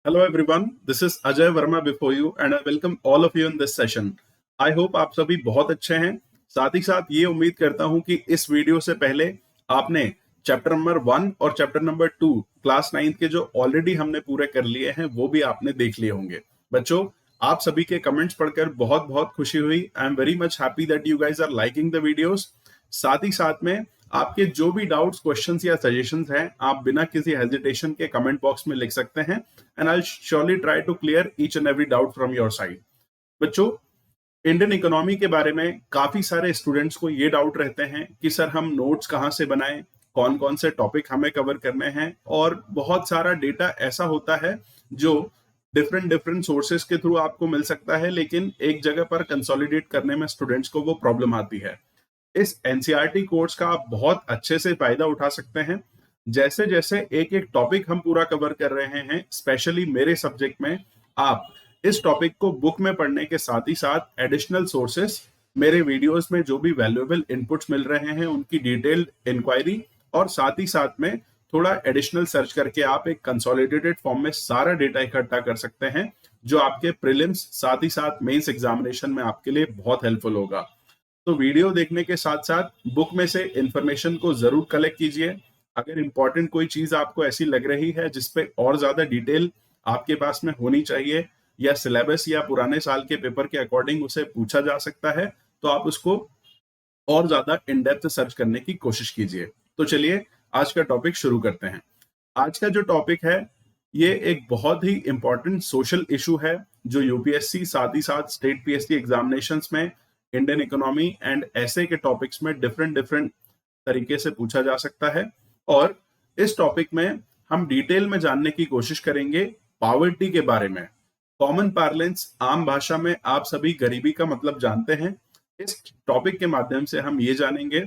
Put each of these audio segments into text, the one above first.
Hello everyone, this is Ajay Verma before you and I welcome all of you in this session. I hope आप सभी बहुत अच्छे हैं। साथ ही साथ ये उम्मीद करता हूं कि इस वीडियो से पहले आपने चैप्टर नंबर 1 और चैप्टर नंबर 2 क्लास 9 के जो ऑलरेडी हमने पूरे कर लिए हैं वो भी आपने देख लिए होंगे। बच्चों, आप सभी के कमेंट्स पढ़कर बहुत बहुत खुशी हुई। I am very much happy that you guys are liking the videos. साथ ही साथ में आपके जो भी डाउट्स, क्वेश्चंस या सजेशंस हैं, आप बिना किसी हेजिटेशन के कमेंट बॉक्स में लिख सकते हैं and I surely try to clear each and every doubt from your side. बच्चों, इंडियन इकोनॉमी के बारे में काफी सारे स्टूडेंट्स को ये डाउट रहते हैं कि सर हम नोट्स कहाँ से बनाएं, कौन कौन से टॉपिक हमें कवर करने हैं, और बहुत सारा डेटा ऐसा होता है जो डिफरेंट डिफरेंट सोर्सेस के थ्रू आपको मिल सकता है, लेकिन एक जगह पर कंसोलिडेट करने में स्टूडेंट्स को वो प्रॉब्लम आती है। इस एनसीईआरटी कोर्स का आप बहुत अच्छे से फायदा उठा सकते हैं। जैसे जैसे एक एक टॉपिक हम पूरा कवर कर रहे हैं, स्पेशली मेरे सब्जेक्ट में, आप इस टॉपिक को बुक में पढ़ने के साथ ही साथ एडिशनल सोर्सेस, मेरे वीडियोस में जो भी वैल्यूएबल इनपुट्स मिल रहे हैं उनकी डिटेल्ड इंक्वायरी, और साथ ही साथ में थोड़ा एडिशनल सर्च करके आप एक कंसोलिडेटेड फॉर्म में सारा डेटा इकट्ठा कर सकते हैं, जो आपके प्रीलिम्स साथ ही साथ मेंस एग्जामिनेशन में आपके लिए बहुत हेल्पफुल होगा। तो वीडियो देखने के साथ साथ बुक में से इंफॉर्मेशन को जरूर कलेक्ट कीजिए। अगर इंपॉर्टेंट कोई चीज आपको ऐसी लग रही है जिसपे और ज्यादा डिटेल आपके पास में होनी चाहिए, या सिलेबस या पुराने साल के पेपर के अकॉर्डिंग उसे पूछा जा सकता है, तो आप उसको और ज्यादा इन डेप्थ सर्च करने की कोशिश कीजिए। तो चलिए आज का टॉपिक शुरू करते हैं। आज का जो टॉपिक है ये एक बहुत ही इंपॉर्टेंट सोशल इशू है, जो यूपीएससी साथ ही साथ स्टेट पीएससी एग्जामिनेशंस में इंडियन इकोनॉमी एंड ऐसे के टॉपिक्स में डिफरेंट डिफरेंट तरीके से पूछा जा सकता है। और इस टॉपिक में हम डिटेल में जानने की कोशिश करेंगे पॉवर्टी के बारे में। कॉमन पार्लेंस, आम भाषा में आप सभी गरीबी का मतलब जानते हैं। इस टॉपिक के माध्यम से हम ये जानेंगे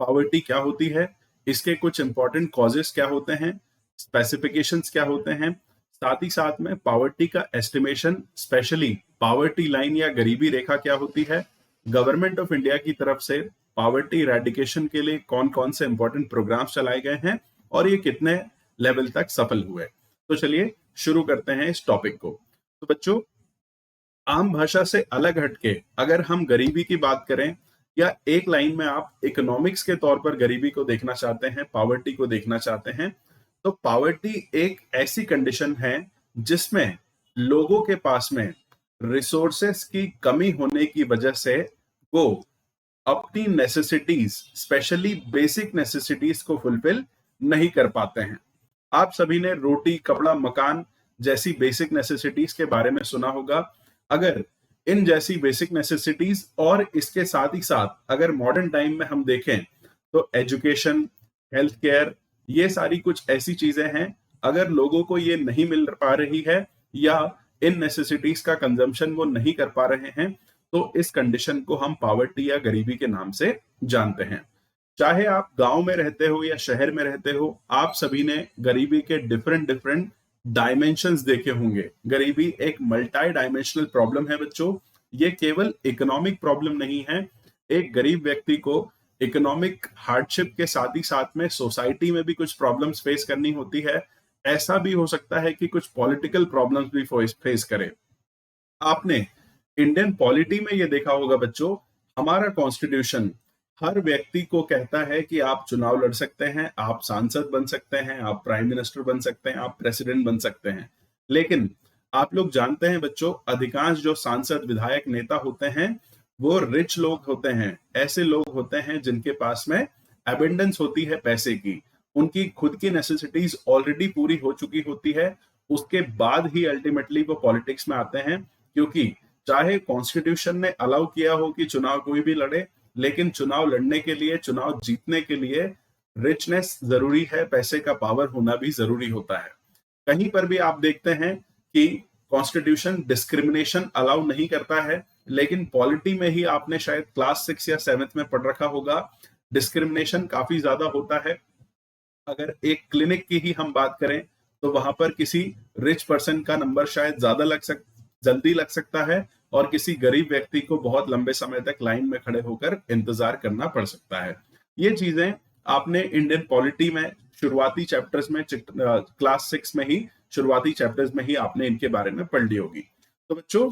पॉवर्टी क्या होती है, इसके कुछ इंपॉर्टेंट कॉजेस क्या होते हैं, स्पेसिफिकेशंस क्या होते हैं, साथ ही साथ में पॉवर्टी का एस्टिमेशन, स्पेशली पॉवर्टी लाइन या गरीबी रेखा क्या होती है, गवर्नमेंट ऑफ इंडिया की तरफ से पॉवर्टी इरेडिकेशन के लिए कौन कौन से इंपॉर्टेंट प्रोग्राम्स चलाए गए हैं और ये कितने लेवल तक सफल हुए। तो चलिए शुरू करते हैं इस टॉपिक को। तो बच्चों, आम भाषा से अलग हटके अगर हम गरीबी की बात करें, या एक लाइन में आप इकोनॉमिक्स के तौर पर गरीबी को देखना चाहते हैं, पॉवर्टी को देखना चाहते हैं, तो पॉवर्टी एक ऐसी कंडीशन है जिसमें लोगों के पास में रिसोर्सेस की कमी होने की वजह से वो अपनी नेसेसिटीज, स्पेशली बेसिक नेसेसिटीज को फुलफिल नहीं कर पाते हैं। आप सभी ने रोटी, कपड़ा, मकान जैसी बेसिक नेसेसिटीज के बारे में सुना होगा। अगर इन जैसी बेसिक नेसेसिटीज और इसके साथ ही साथ अगर मॉडर्न टाइम में हम देखें तो एजुकेशन, हेल्थ केयर, ये सारी कुछ ऐसी चीजें हैं, अगर लोगों को ये नहीं मिल पा रही है या इन नेसेसिटीज का कंजम्पशन वो नहीं कर पा रहे हैं, तो इस कंडीशन को हम पॉवर्टी या गरीबी के नाम से जानते हैं। चाहे आप गांव में रहते हो या शहर में रहते हो, आप सभी ने गरीबी के डिफरेंट डिफरेंट डायमेंशंस देखे होंगे। गरीबी एक मल्टी डायमेंशनल प्रॉब्लम है बच्चों। ये केवल इकोनॉमिक प्रॉब्लम नहीं है। एक गरीब व्यक्ति को इकोनॉमिक हार्डशिप के साथ ही साथ में सोसाइटी में भी कुछ प्रॉब्लम्स फेस करनी होती है। ऐसा भी हो सकता है कि कुछ पॉलिटिकल प्रॉब्लम्स भी फेस करे। आपने इंडियन पॉलिटी में ये देखा होगा बच्चों, हमारा कॉन्स्टिट्यूशन हर व्यक्ति को कहता है कि आप चुनाव लड़ सकते हैं, आप सांसद बन सकते हैं, आप प्राइम मिनिस्टर बन सकते हैं, आप प्रेसिडेंट बन सकते हैं। लेकिन आप लोग जानते हैं बच्चों, अधिकांश जो सांसद, विधायक, नेता होते हैं वो रिच लोग होते हैं। ऐसे लोग होते हैं जिनके पास में एबंडेंस होती है पैसे की, उनकी खुद की नेसेसिटीज ऑलरेडी पूरी हो चुकी होती है। उसके बाद ही अल्टीमेटली वो पॉलिटिक्स में आते हैं, क्योंकि चाहे कॉन्स्टिट्यूशन ने अलाउ किया हो कि चुनाव कोई भी लड़े, लेकिन चुनाव लड़ने के लिए, चुनाव जीतने के लिए रिचनेस जरूरी है, पैसे का पावर होना भी जरूरी होता है। कहीं पर भी आप देखते हैं कि कॉन्स्टिट्यूशन डिस्क्रिमिनेशन अलाउ नहीं करता है, लेकिन पॉलिटी में ही आपने शायद क्लास 6 या 7 में पढ़ रखा होगा, डिस्क्रिमिनेशन काफी ज्यादा होता है। अगर एक क्लिनिक की ही हम बात करें तो वहां पर किसी रिच पर्सन का नंबर शायद जल्दी लग सकता है, और किसी गरीब व्यक्ति को बहुत लंबे समय तक लाइन में खड़े होकर इंतजार करना पड़ सकता है। ये चीजें आपने इंडियन पॉलिटी में शुरुआती चैप्टर्स में क्लास 6 में ही शुरुआती चैप्टर्स में ही आपने इनके बारे में पढ़ ली होगी। तो बच्चों,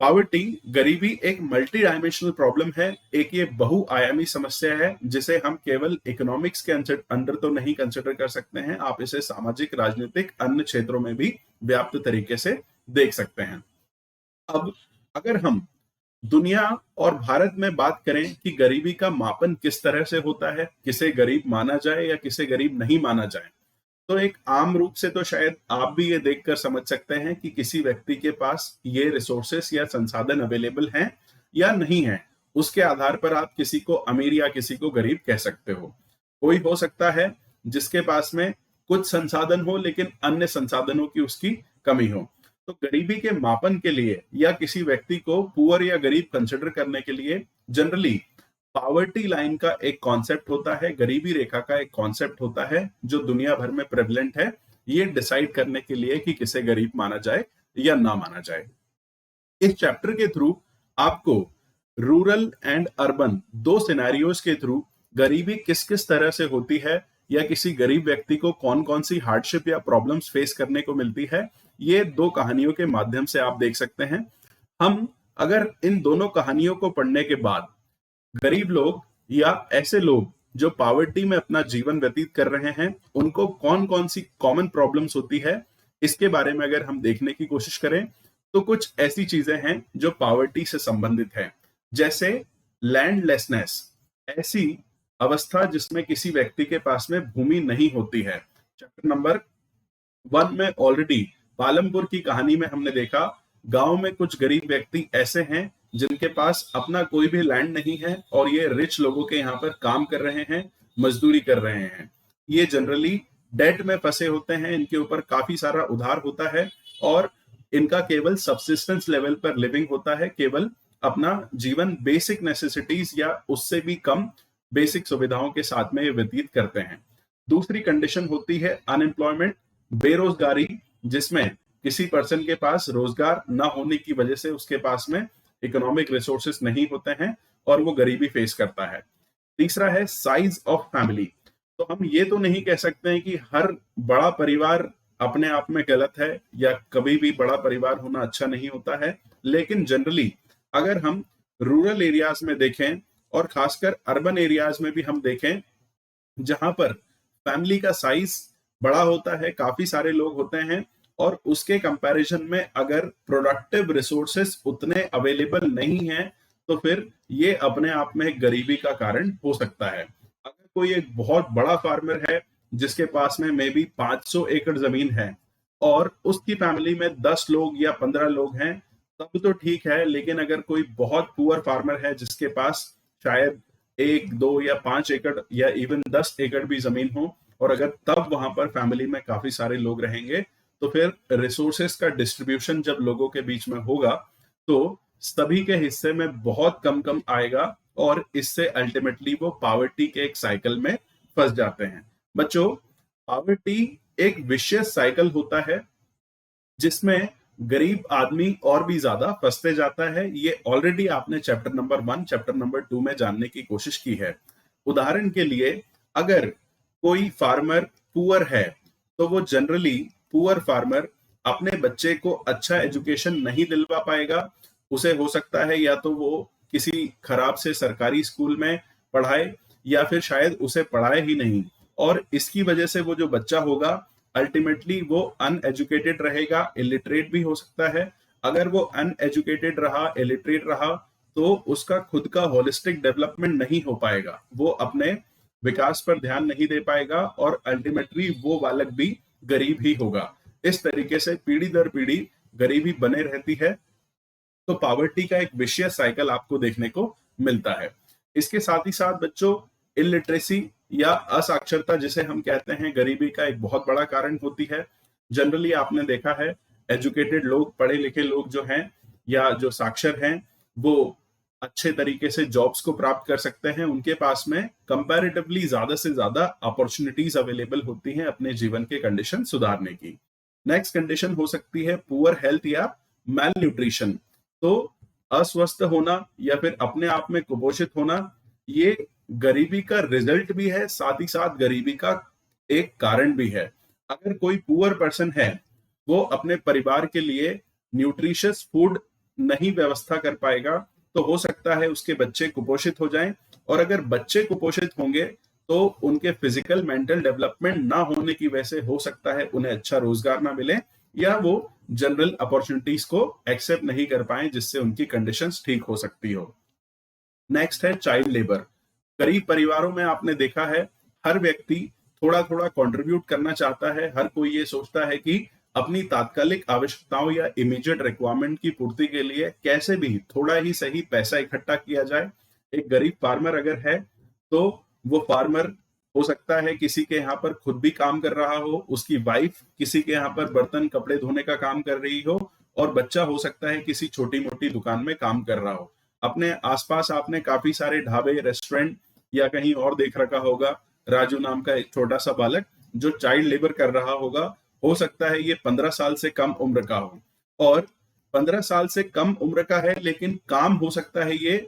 पॉवर्टी, गरीबी एक मल्टी डायमेंशनल प्रॉब्लम है, एक ये बहुआयामी समस्या है जिसे हम केवल इकोनॉमिक्स के अंदर तो नहीं कंसिडर कर सकते हैं, आप इसे सामाजिक, राजनीतिक, अन्य क्षेत्रों में भी व्याप्त तरीके से देख सकते हैं। अब अगर हम दुनिया और भारत में बात करें कि गरीबी का मापन किस तरह से होता है, किसे गरीब माना जाए या किसे गरीब नहीं माना जाए, तो एक आम रूप से तो शायद आप भी ये देखकर समझ सकते हैं कि किसी व्यक्ति के पास ये रिसोर्सेस या संसाधन अवेलेबल हैं या नहीं है, उसके आधार पर आप किसी को अमीर या किसी को गरीब कह सकते हो। कोई हो सकता है जिसके पास में कुछ संसाधन हो लेकिन अन्य संसाधनों की उसकी कमी हो। तो गरीबी के मापन के लिए या किसी व्यक्ति को पुअर या गरीब कंसिडर करने के लिए जनरली पॉवर्टी लाइन का एक कॉन्सेप्ट होता है, गरीबी रेखा का एक कॉन्सेप्ट होता है जो दुनिया भर में प्रेवलेंट है, ये डिसाइड करने के लिए कि किसे गरीब माना जाए या ना माना जाए। इस चैप्टर के थ्रू आपको रूरल एंड अर्बन दो सिनेरियोज के थ्रू गरीबी किस किस तरह से होती है या किसी गरीब व्यक्ति को कौन कौन सी हार्डशिप या प्रॉब्लम्स फेस करने को मिलती है, ये दो कहानियों के माध्यम से आप देख सकते हैं। हम अगर इन दोनों कहानियों को पढ़ने के बाद गरीब लोग या ऐसे लोग जो पॉवर्टी में अपना जीवन व्यतीत कर रहे हैं, उनको कौन कौन सी कॉमन प्रॉब्लम्स होती है, इसके बारे में अगर हम देखने की कोशिश करें तो कुछ ऐसी चीजें हैं जो पॉवर्टी से संबंधित है, जैसे लैंडलेसनेस, ऐसी अवस्था जिसमें किसी व्यक्ति के पास में भूमि नहीं होती है। चैप्टर नंबर 1 में ऑलरेडी पालमपुर की कहानी में हमने देखा, गांव में कुछ गरीब व्यक्ति ऐसे हैं जिनके पास अपना कोई भी लैंड नहीं है और ये रिच लोगों के यहाँ पर काम कर रहे हैं, मजदूरी कर रहे हैं। ये जनरली डेट में फंसे होते हैं, इनके ऊपर काफी सारा उधार होता है और इनका केवल सब्सिस्टेंस लेवल पर लिविंग होता है, केवल अपना जीवन बेसिक नेसेसिटीज या उससे भी कम बेसिक सुविधाओं के साथ में ये व्यतीत करते हैं। दूसरी कंडीशन होती है अनएम्प्लॉयमेंट, बेरोजगारी, जिसमें किसी पर्सन के पास रोजगार न होने की वजह से उसके पास में इकोनॉमिक रिसोर्सेस नहीं होते हैं और वो गरीबी फेस करता है। तीसरा है साइज ऑफ फैमिली। तो हम ये तो नहीं कह सकते हैं कि हर बड़ा परिवार अपने आप में गलत है या कभी भी बड़ा परिवार होना अच्छा नहीं होता है, लेकिन जनरली अगर हम रूरल एरियाज में देखें और खासकर अर्बन एरियाज में भी हम देखें, जहां पर फैमिली का साइज बड़ा होता है, काफी सारे लोग होते हैं और उसके कंपैरिजन में अगर प्रोडक्टिव रिसोर्सेस उतने अवेलेबल नहीं हैं, तो फिर ये अपने आप में एक गरीबी का कारण हो सकता है। अगर कोई एक बहुत बड़ा फार्मर है जिसके पास में मे बी 500 एकड़ जमीन है और उसकी फैमिली में 10 लोग या 15 लोग हैं, तब तो ठीक है, लेकिन अगर कोई बहुत पुअर फार्मर है जिसके पास शायद 1, 2 या 5 एकड़ या इवन 10 एकड़ भी जमीन हो और अगर तब वहां पर फैमिली में काफी सारे लोग रहेंगे, तो फिर रिसोर्सेस का डिस्ट्रीब्यूशन जब लोगों के बीच में होगा तो सभी के हिस्से में बहुत कम कम आएगा और इससे अल्टीमेटली वो पॉवर्टी के एक साइकिल में फंस जाते हैं। बच्चों, पॉवर्टी एक विशियस साइकिल होता है जिसमें गरीब आदमी और भी ज्यादा फंसते जाता है। ये ऑलरेडी आपने चैप्टर नंबर 1, चैप्टर नंबर 2 में जानने की कोशिश की है। उदाहरण के लिए, अगर कोई फार्मर पुअर है तो वो जनरली पुअर फार्मर अपने बच्चे को अच्छा एजुकेशन नहीं दिलवा पाएगा। उसे हो सकता है या तो वो किसी खराब से सरकारी स्कूल में पढ़ाए या फिर शायद उसे पढ़ाए ही नहीं, और इसकी वजह से वो जो बच्चा होगा अल्टीमेटली वो अनएजुकेटेड रहेगा, इलिटरेट भी हो सकता है। अगर वो अनएजुकेटेड रहा, इलिटरेट रहा, तो उसका खुद का होलिस्टिक डेवलपमेंट नहीं हो पाएगा, वो अपने विकास पर ध्यान नहीं दे पाएगा और अल्टीमेटली वो बालक भी गरीब ही होगा। इस तरीके से पीढ़ी दर पीढ़ी गरीबी बने रहती है। तो पॉवर्टी का एक विशियस साइकिल आपको देखने को मिलता है। इसके साथ ही साथ बच्चों, इलिटरेसी या असाक्षरता जिसे हम कहते हैं, गरीबी का एक बहुत बड़ा कारण होती है। जनरली आपने देखा है, एजुकेटेड लोग, पढ़े लिखे लोग जो हैं या जो साक्षर हैं, वो अच्छे तरीके से जॉब्स को प्राप्त कर सकते हैं, उनके पास में कंपैरेटिवली ज्यादा से ज्यादा अपॉर्चुनिटीज अवेलेबल होती हैं अपने जीवन के कंडीशन सुधारने की। नेक्स्ट कंडीशन हो सकती है पुअर हेल्थ या मैल न्यूट्रिशन। तो अस्वस्थ होना या फिर अपने आप में कुपोषित होना, ये गरीबी का रिजल्ट भी है, साथ ही साथ गरीबी का एक कारण भी है। अगर कोई पुअर पर्सन है वो अपने परिवार के लिए न्यूट्रिशियस फूड नहीं व्यवस्था कर पाएगा, तो हो सकता है उसके बच्चे कुपोषित हो जाएं। और अगर बच्चे कुपोषित होंगे तो उनके फिजिकल मेंटल डेवलपमेंट ना होने की वजह से हो सकता है उन्हें अच्छा रोजगार ना मिले, या वो जनरल अपॉर्चुनिटीज को एक्सेप्ट नहीं कर पाए, जिससे उनकी कंडीशंस ठीक हो सकती हो। नेक्स्ट है चाइल्ड लेबर। गरीब परिवारों में आपने देखा है हर व्यक्ति थोड़ा थोड़ा कंट्रीब्यूट करना चाहता है। हर कोई ये सोचता है कि अपनी तात्कालिक आवश्यकताओं या इमीडिएट रिक्वायरमेंट की पूर्ति के लिए कैसे भी थोड़ा ही सही पैसा इकट्ठा किया जाए। एक गरीब फार्मर अगर है तो वो फार्मर हो सकता है किसी के यहाँ पर खुद भी काम कर रहा हो, उसकी वाइफ किसी के यहाँ पर बर्तन कपड़े धोने का काम कर रही हो, और बच्चा हो सकता है किसी छोटी मोटी दुकान में काम कर रहा हो। अपने आसपास आपने काफी सारे ढाबे, रेस्टोरेंट या कहीं और देख रखा होगा, राजू नाम का एक छोटा सा बालक जो चाइल्ड लेबर कर रहा होगा। हो सकता है ये 15 साल से कम उम्र का हो, और 15 साल से कम उम्र का है, लेकिन काम हो सकता है ये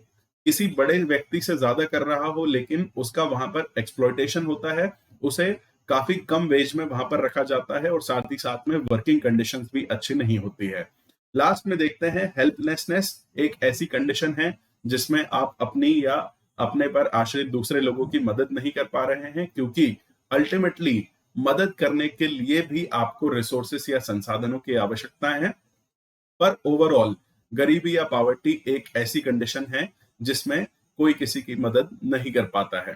किसी बड़े व्यक्ति से ज्यादा कर रहा हो, लेकिन उसका वहां पर एक्सप्लॉयटेशन होता है। उसे काफी कम वेज में वहां पर रखा जाता है, और साथ ही साथ में वर्किंग कंडीशंस भी अच्छी नहीं होती है। लास्ट में देखते हैं हेल्पलेसनेस। एक ऐसी कंडीशन है जिसमें आप अपनी या अपने पर आश्रित दूसरे लोगों की मदद नहीं कर पा रहे हैं, क्योंकि अल्टीमेटली मदद करने के लिए भी आपको रिसोर्सेस या संसाधनों की आवश्यकता है। पर ओवरऑल गरीबी या पॉवर्टी एक ऐसी कंडीशन है जिसमें कोई किसी की मदद नहीं कर पाता है।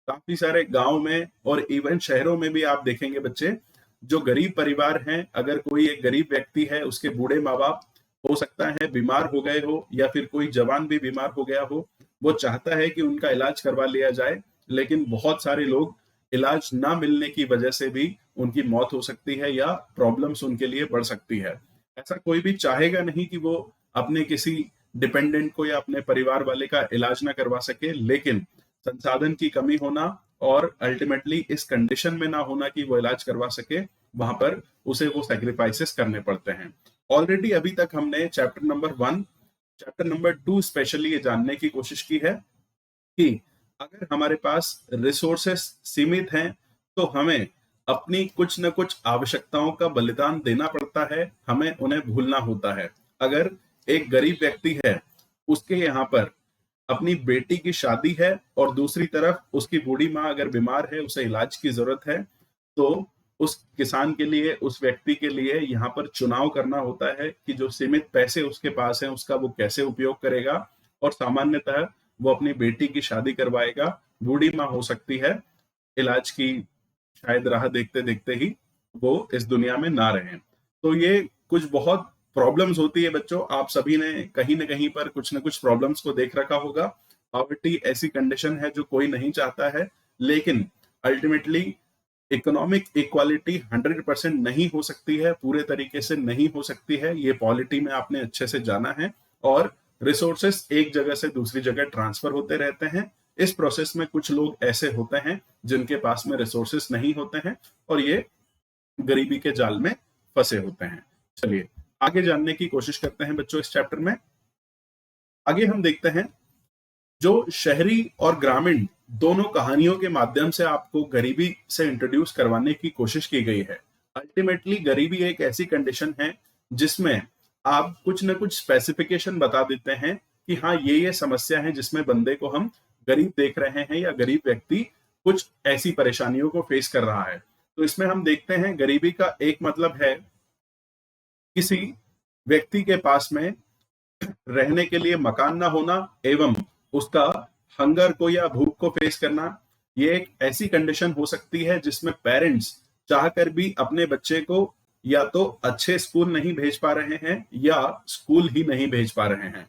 काफी सारे गांव में और इवन शहरों में भी आप देखेंगे बच्चे, जो गरीब परिवार हैं, अगर कोई एक गरीब व्यक्ति है, उसके बूढ़े माँ बाप हो सकता है बीमार हो गए हो, या फिर कोई जवान भी बीमार हो गया हो, वो चाहता है कि उनका इलाज करवा लिया जाए, लेकिन बहुत सारे लोग इलाज ना मिलने की वजह से भी उनकी मौत हो सकती है या प्रॉब्लम्स उनके लिए बढ़ सकती है। ऐसा कोई भी चाहेगा नहीं कि वो अपने किसी डिपेंडेंट को या अपने परिवार वाले का इलाज ना करवा सके, लेकिन संसाधन की कमी होना और अल्टीमेटली इस कंडीशन में ना होना कि वो इलाज करवा सके, वहां पर उसे वो सैक्रिफाइसेस करने पड़ते हैं। ऑलरेडी अभी तक हमने chapter number 1, chapter number 2 specially ये जानने की कोशिश की है कि अगर हमारे पास रिसोर्सेस सीमित हैं तो हमें अपनी कुछ न कुछ आवश्यकताओं का बलिदान देना पड़ता है, हमें उन्हें भूलना होता है। अगर एक गरीब व्यक्ति है, उसके यहाँ पर अपनी बेटी की शादी है और दूसरी तरफ उसकी बूढ़ी माँ अगर बीमार है, उसे इलाज की जरूरत है, तो उस किसान के लिए, उस व्यक्ति के लिए यहाँ पर चुनाव करना होता है कि जो सीमित पैसे उसके पास हैं उसका वो कैसे उपयोग करेगा। और सामान्यतः वो अपनी बेटी की शादी करवाएगा। बूढ़ी माँ हो सकती है इलाज की शायद राह देखते देखते ही वो इस दुनिया में ना रहें। तो ये कुछ बहुत प्रॉब्लम्स होती है बच्चों। आप सभी ने कहीं ना कहीं पर कुछ ना कुछ प्रॉब्लम्स को देख रखा होगा। पॉवर्टी ऐसी कंडीशन है जो कोई नहीं चाहता है, लेकिन अल्टीमेटली इकोनॉमिक इक्वालिटी 100% नहीं हो सकती है, पूरे तरीके से नहीं हो सकती है। ये पॉलिटी में आपने अच्छे से जाना है। और रिसोर्सेस एक जगह से दूसरी जगह ट्रांसफर होते रहते हैं। इस प्रोसेस में कुछ लोग ऐसे होते हैं जिनके पास में रिसोर्सेस नहीं होते हैं और ये गरीबी के जाल में फंसे होते हैं। चलिए आगे जानने की कोशिश करते हैं बच्चों इस चैप्टर में। आगे हम देखते हैं जो शहरी और ग्रामीण दोनों कहानियों के माध्यम से आपको गरीबी से इंट्रोड्यूस करवाने की कोशिश की गई है। अल्टीमेटली गरीबी एक ऐसी कंडीशन है जिसमें आप कुछ न कुछ स्पेसिफिकेशन बता देते हैं कि हाँ ये समस्या है जिसमें बंदे को हम गरीब देख रहे हैं या गरीब व्यक्ति कुछ ऐसी परेशानियों को फेस कर रहा है। तो इसमें हम देखते हैं गरीबी का एक मतलब है किसी व्यक्ति के पास में रहने के लिए मकान ना होना एवं उसका हंगर को या भूख को फेस करना। ये एक ऐसी कंडीशन हो सकती है जिसमें पेरेंट्स चाहकर भी अपने बच्चे को या तो अच्छे स्कूल नहीं भेज पा रहे हैं या स्कूल ही नहीं भेज पा रहे हैं।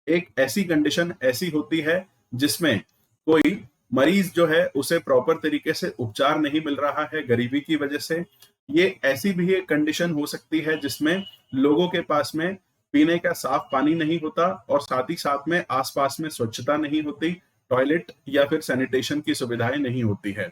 एक ऐसी कंडीशन ऐसी होती है जिसमें कोई मरीज जो है उसे प्रॉपर तरीके से उपचार नहीं मिल रहा है गरीबी की वजह से। ये ऐसी भी एक कंडीशन हो सकती है जिसमें लोगों के पास में पीने का साफ पानी नहीं होता और साथ ही साथ में आसपास में स्वच्छता नहीं होती, टॉयलेट या फिर सैनिटेशन की सुविधाएं नहीं होती है।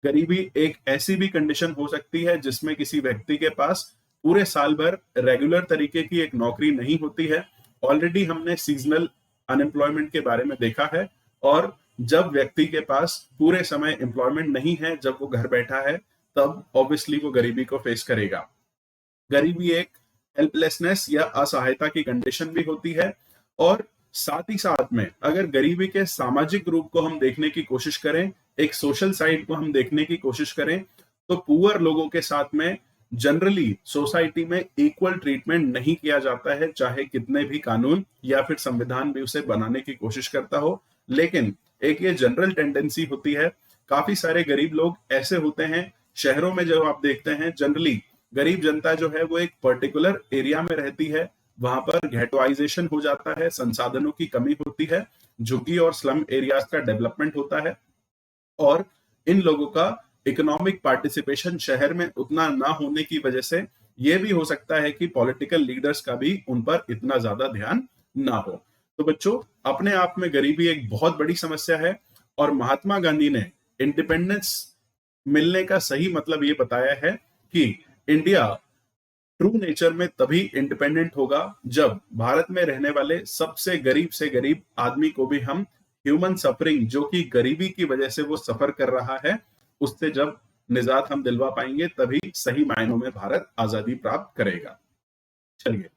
गरीबी एक ऐसी भी कंडीशन हो सकती है जिसमें किसी व्यक्ति के पास पूरे साल भर रेगुलर तरीके की एक नौकरी नहीं होती है। ऑलरेडी हमने सीजनल अनएम्प्लॉयमेंट के बारे में देखा है, और जब व्यक्ति के पास पूरे समय एम्प्लॉयमेंट नहीं है, जब वो घर बैठा है, तब ऑब्वियसली वो गरीबी को फेस करेगा। गरीबी एक हेल्पलेसनेस या असहायता की कंडीशन भी होती है। और साथ ही साथ में अगर गरीबी के सामाजिक रूप को हम देखने की कोशिश करें, एक सोशल साइड को हम देखने की कोशिश करें, तो पुअर लोगों के साथ में जनरली सोसाइटी में इक्वल ट्रीटमेंट नहीं किया जाता है, चाहे कितने भी कानून या फिर संविधान भी उसे बनाने की कोशिश करता हो। लेकिन एक ये जनरल टेंडेंसी होती है, काफी सारे गरीब लोग ऐसे होते हैं, शहरों में जो आप देखते हैं जनरली गरीब जनता जो है वो एक पर्टिकुलर एरिया में रहती है, वहां पर घेटोइजेशन हो जाता है, संसाधनों की कमी होती है, झुग्गी और स्लम एरियाज का डेवलपमेंट होता है, और इन लोगों का इकोनॉमिक पार्टिसिपेशन शहर में उतना ना होने की वजह से ये भी हो सकता है कि पॉलिटिकल लीडर्स का भी उन पर इतना ज्यादा ध्यान ना हो। तो बच्चों, अपने आप में गरीबी एक बहुत बड़ी समस्या है, और महात्मा गांधी ने इंडिपेंडेंस मिलने का सही मतलब ये बताया है कि इंडिया ट्रू नेचर में तभी इंडिपेंडेंट होगा जब भारत में रहने वाले सबसे गरीब से गरीब आदमी को भी हम ह्यूमन सफरिंग, जो कि गरीबी की वजह से वो सफर कर रहा है, उससे जब निजात हम दिलवा पाएंगे, तभी सही मायनों में भारत आजादी प्राप्त करेगा। चलिए,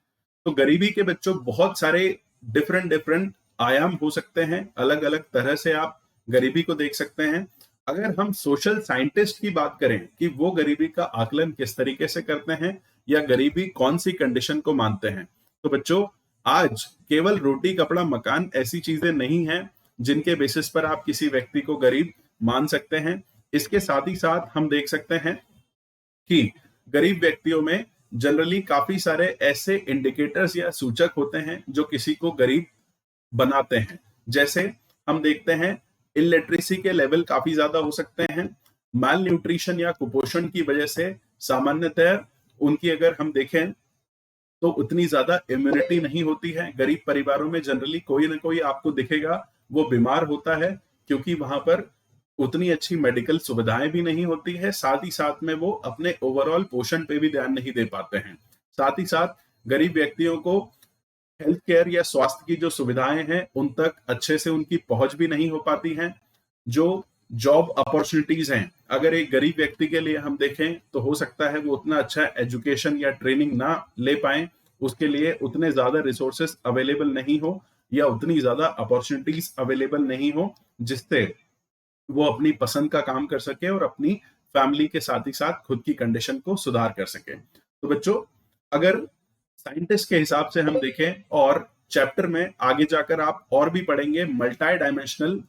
तो गरीबी के बच्चों बहुत सारे डिफरेंट डिफरेंट आयाम हो सकते हैं, अलग अलग तरह से आप गरीबी को देख सकते हैं। अगर हम सोशल साइंटिस्ट की बात करें कि वो गरीबी का आकलन किस तरीके से करते हैं या गरीबी कौन सी कंडीशन को मानते हैं, तो बच्चों आज केवल रोटी कपड़ा मकान ऐसी चीजें नहीं हैं जिनके बेसिस पर आप किसी व्यक्ति को गरीब मान सकते हैं। इसके साथ ही साथ हम देख सकते हैं कि गरीब व्यक्तियों में जनरली काफी सारे ऐसे इंडिकेटर्स या सूचक होते हैं जो किसी को गरीब बनाते हैं। जैसे हम देखते हैं इलिटरेसी के लेवल काफी ज्यादा हो सकते हैं, माल न्यूट्रिशन या कुपोषण की वजह से सामान्यतः उनकी अगर हम देखें तो उतनी ज्यादा इम्यूनिटी नहीं होती है। गरीब परिवारों में जनरली कोई ना कोई आपको दिखेगा वो बीमार होता है, क्योंकि वहां पर उतनी अच्छी मेडिकल सुविधाएं भी नहीं होती है, साथ ही साथ में वो अपने ओवरऑल पोषण पे भी ध्यान नहीं दे पाते हैं। साथ ही साथ गरीब व्यक्तियों को हेल्थ केयर या स्वास्थ्य की जो सुविधाएं हैं उन तक अच्छे से उनकी पहुंच भी नहीं हो पाती हैं। जो जॉब अपॉर्चुनिटीज हैं, अगर एक गरीब व्यक्ति के लिए हम देखें तो हो सकता है वो उतना अच्छा एजुकेशन या ट्रेनिंग ना ले पाए, उसके लिए उतने ज्यादा रिसोर्सेस अवेलेबल नहीं हो या उतनी ज्यादा अपॉर्चुनिटीज अवेलेबल नहीं हो जिससे वो अपनी पसंद का काम कर सके और अपनी फैमिली के साथ ही साथ खुद की कंडीशन को सुधार कर सके। तो बच्चों, अगर साइंटिस्ट के हिसाब से हम देखें और चैप्टर में आगे जाकर आप और भी पढ़ेंगे मल्टी डायमेंशनल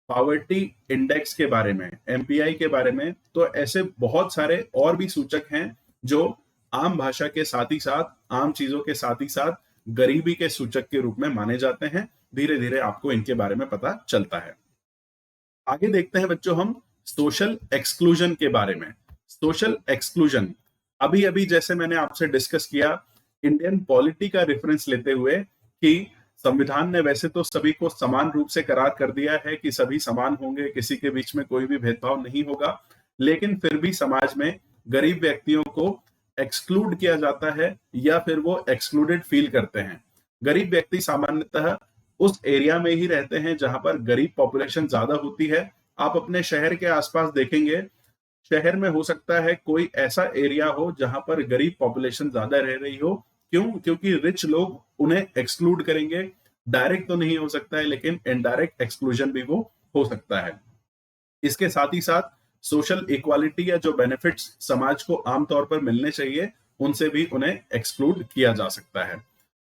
पॉवर्टी इंडेक्स के बारे में, एमपीआई के बारे में, तो ऐसे बहुत सारे और भी सूचक हैं जो आम भाषा के साथ ही साथ, आम चीजों के साथ ही साथ गरीबी के सूचक के रूप में माने जाते हैं। धीरे धीरे आपको इनके बारे में पता चलता है। आगे देखते हैं बच्चों हम सोशल एक्सक्लूजन के बारे में। सोशल एक्सक्लूजन अभी अभी जैसे मैंने आपसे डिस्कस किया इंडियन पॉलिटी का रेफरेंस लेते हुए कि संविधान ने वैसे तो सभी को समान रूप से करार कर दिया है कि सभी समान होंगे, किसी के बीच में कोई भी भेदभाव नहीं होगा, लेकिन फिर भी समाज में गरीब व्यक्तियों को एक्सक्लूड किया जाता है या फिर वो एक्सक्लूडेड फील करते हैं। गरीब व्यक्ति सामान्यतः उस एरिया में ही रहते हैं जहां पर गरीब पॉपुलेशन ज्यादा होती है। आप अपने शहर के आसपास देखेंगे, शहर में हो सकता है कोई ऐसा एरिया हो जहां पर गरीब पॉपुलेशन ज्यादा रह रही हो। क्यों? क्योंकि रिच लोग उन्हें एक्सक्लूड करेंगे। डायरेक्ट तो नहीं हो सकता है, लेकिन इनडायरेक्ट एक्सक्लूजन भी वो हो सकता है। इसके साथ ही साथ सोशल इक्वालिटी या जो बेनिफिट्स समाज को आमतौर पर मिलने चाहिए, उनसे भी उन्हें एक्सक्लूड किया जा सकता है।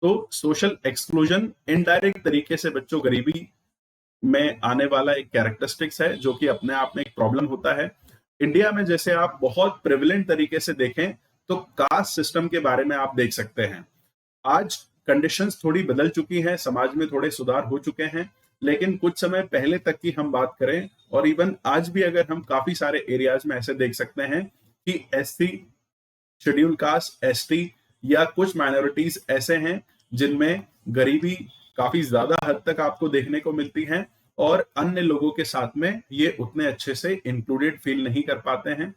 तो सोशल एक्सक्लूजन इनडायरेक्ट तरीके से बच्चों गरीबी में आने वाला एक कैरेक्टरिस्टिक्स है जो कि अपने आप में एक प्रॉब्लम होता है। इंडिया में जैसे आप बहुत प्रिविलेंट तरीके से देखें तो कास्ट सिस्टम के बारे में आप देख सकते हैं। आज कंडीशंस थोड़ी बदल चुकी हैं, समाज में थोड़े सुधार हो चुके हैं, लेकिन कुछ समय पहले तक की हम बात करें और इवन आज भी अगर हम काफी सारे एरियाज में ऐसे देख सकते हैं कि एससी, शेड्यूल कास्ट, एसटी या कुछ माइनॉरिटीज ऐसे हैं जिनमें गरीबी काफी ज्यादा हद तक आपको देखने को मिलती है और अन्य लोगों के साथ में ये उतने अच्छे से इंक्लूडेड फील नहीं कर पाते हैं।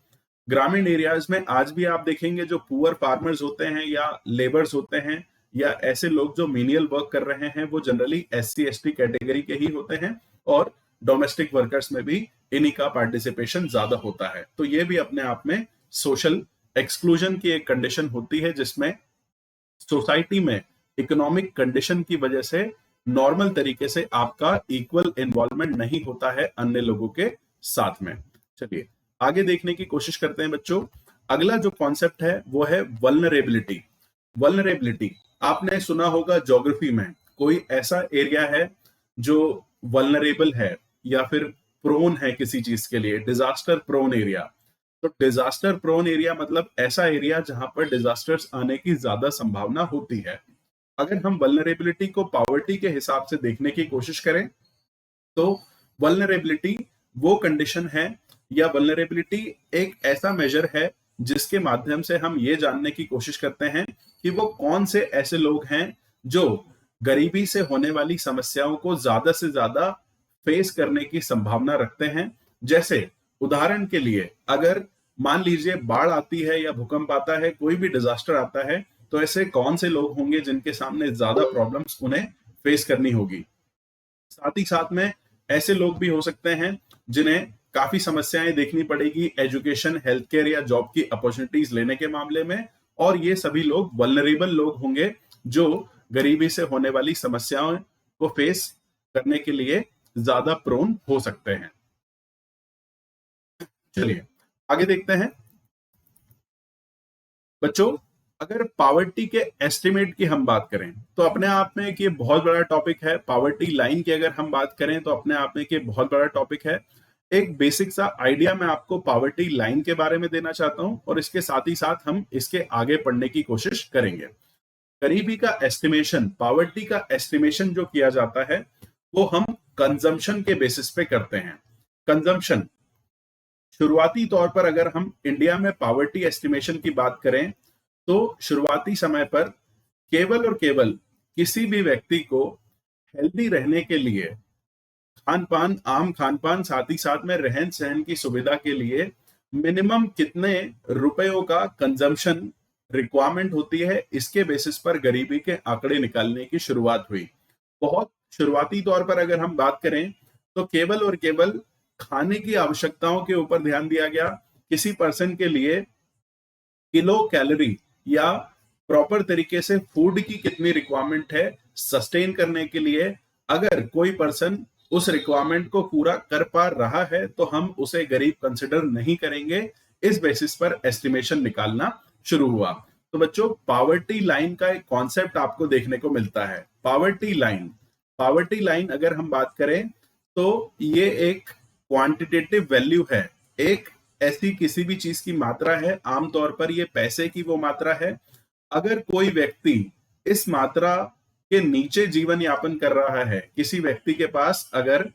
ग्रामीण एरियाज में आज भी आप देखेंगे जो पुअर फार्मर्स होते हैं या लेबर्स होते हैं या ऐसे लोग जो मीनियल वर्क कर रहे हैं, वो जनरली एससी एसटी कैटेगरी के ही होते हैं और डोमेस्टिक वर्कर्स में भी इन्हीं का पार्टिसिपेशन ज्यादा होता है। तो ये भी अपने आप में सोशल एक्सक्लूजन की एक कंडीशन होती है जिसमें सोसाइटी में इकोनॉमिक कंडीशन की वजह से नॉर्मल तरीके से आपका इक्वल इन्वॉल्वमेंट नहीं होता है अन्य लोगों के साथ में। चलिए आगे देखने की कोशिश करते हैं बच्चों। अगला जो कॉन्सेप्ट है वो है वल्नरेबिलिटी। वल्नरेबिलिटी आपने सुना होगा ज्योग्राफी में, कोई ऐसा एरिया है जो वल्नरेबल है या फिर प्रोन है किसी चीज के लिए, डिजास्टर प्रोन एरिया। तो डिजास्टर प्रोन एरिया मतलब ऐसा एरिया जहां पर डिजास्टर्स आने की ज्यादा संभावना होती है। अगर हम वल्नरेबिलिटी को पॉवर्टी के हिसाब से देखने की कोशिश करें तो वल्नरेबिलिटी वो कंडीशन है या वल्नरेबिलिटी एक ऐसा मेजर है जिसके माध्यम से हम ये जानने की कोशिश करते हैं कि वो कौन से ऐसे लोग हैं जो गरीबी से होने वाली समस्याओं को ज्यादा से ज्यादा फेस करने की संभावना रखते हैं। जैसे उदाहरण के लिए अगर मान लीजिए बाढ़ आती है या भूकंप आता है, कोई भी डिजास्टर आता है, तो ऐसे कौन से लोग होंगे जिनके सामने ज्यादा प्रॉब्लम्स उन्हें फेस करनी होगी। साथ ही साथ में ऐसे लोग भी हो सकते हैं जिन्हें काफी समस्याएं देखनी पड़ेगी एजुकेशन, हेल्थ केयर या जॉब की अपॉर्चुनिटीज लेने के मामले में, और ये सभी लोग वल्नरेबल लोग होंगे जो गरीबी से होने वाली समस्याओं को फेस करने के लिए ज्यादा प्रोन हो सकते हैं। चलिए आगे देखते हैं बच्चों। अगर पावर्टी के एस्टिमेट की हम बात करें तो अपने आप में एक ये बहुत बड़ा टॉपिक है। पावर्टी लाइन की अगर हम बात करें तो अपने आप में एक ये बहुत बड़ा टॉपिक है। एक बेसिक सा आइडिया मैं आपको पावर्टी लाइन के बारे में देना चाहता हूं और इसके साथ ही साथ हम इसके आगे पढ़ने की कोशिश करेंगे। गरीबी का एस्टिमेशन, पावर्टी का एस्टिमेशन जो किया जाता है वो हम कंजम्पशन के बेसिस पे करते हैं। कंजम्पशन शुरुआती तौर पर अगर हम इंडिया में पावर्टी एस्टिमेशन की बात करें तो शुरुआती समय पर केवल और केवल किसी भी व्यक्ति को हेल्दी रहने के लिए खान पान, आम खान पान, साथ ही साथ में रहन सहन की सुविधा के लिए मिनिमम कितने रुपयों का कंजम्पशन रिक्वायरमेंट होती है, इसके बेसिस पर गरीबी के आंकड़े निकालने की शुरुआत हुई। बहुत शुरुआती तौर पर अगर हम बात करें तो केवल और केवल खाने की आवश्यकताओं के ऊपर ध्यान दिया गया। किसी पर्सन के लिए किलो कैलोरी या प्रॉपर तरीके से फूड की कितनी रिक्वायरमेंट है सस्टेन करने के लिए, अगर कोई पर्सन उस रिक्वायरमेंट को पूरा कर पा रहा है तो हम उसे गरीब कंसिडर नहीं करेंगे। इस बेसिस पर एस्टिमेशन निकालना शुरू हुआ। तो बच्चों पावर्टी लाइन का एक कॉन्सेप्ट आपको देखने को मिलता है। पावर्टी लाइन अगर हम बात करें तो ये एक क्वांटिटेटिव वैल्यू है, एक ऐसी किसी भी चीज की मात्रा है, आमतौर पर ये पैसे की वो मात्रा है। अगर कोई व्यक्ति इस मात्रा के नीचे जीवन यापन कर रहा है, किसी व्यक्ति के पास अगर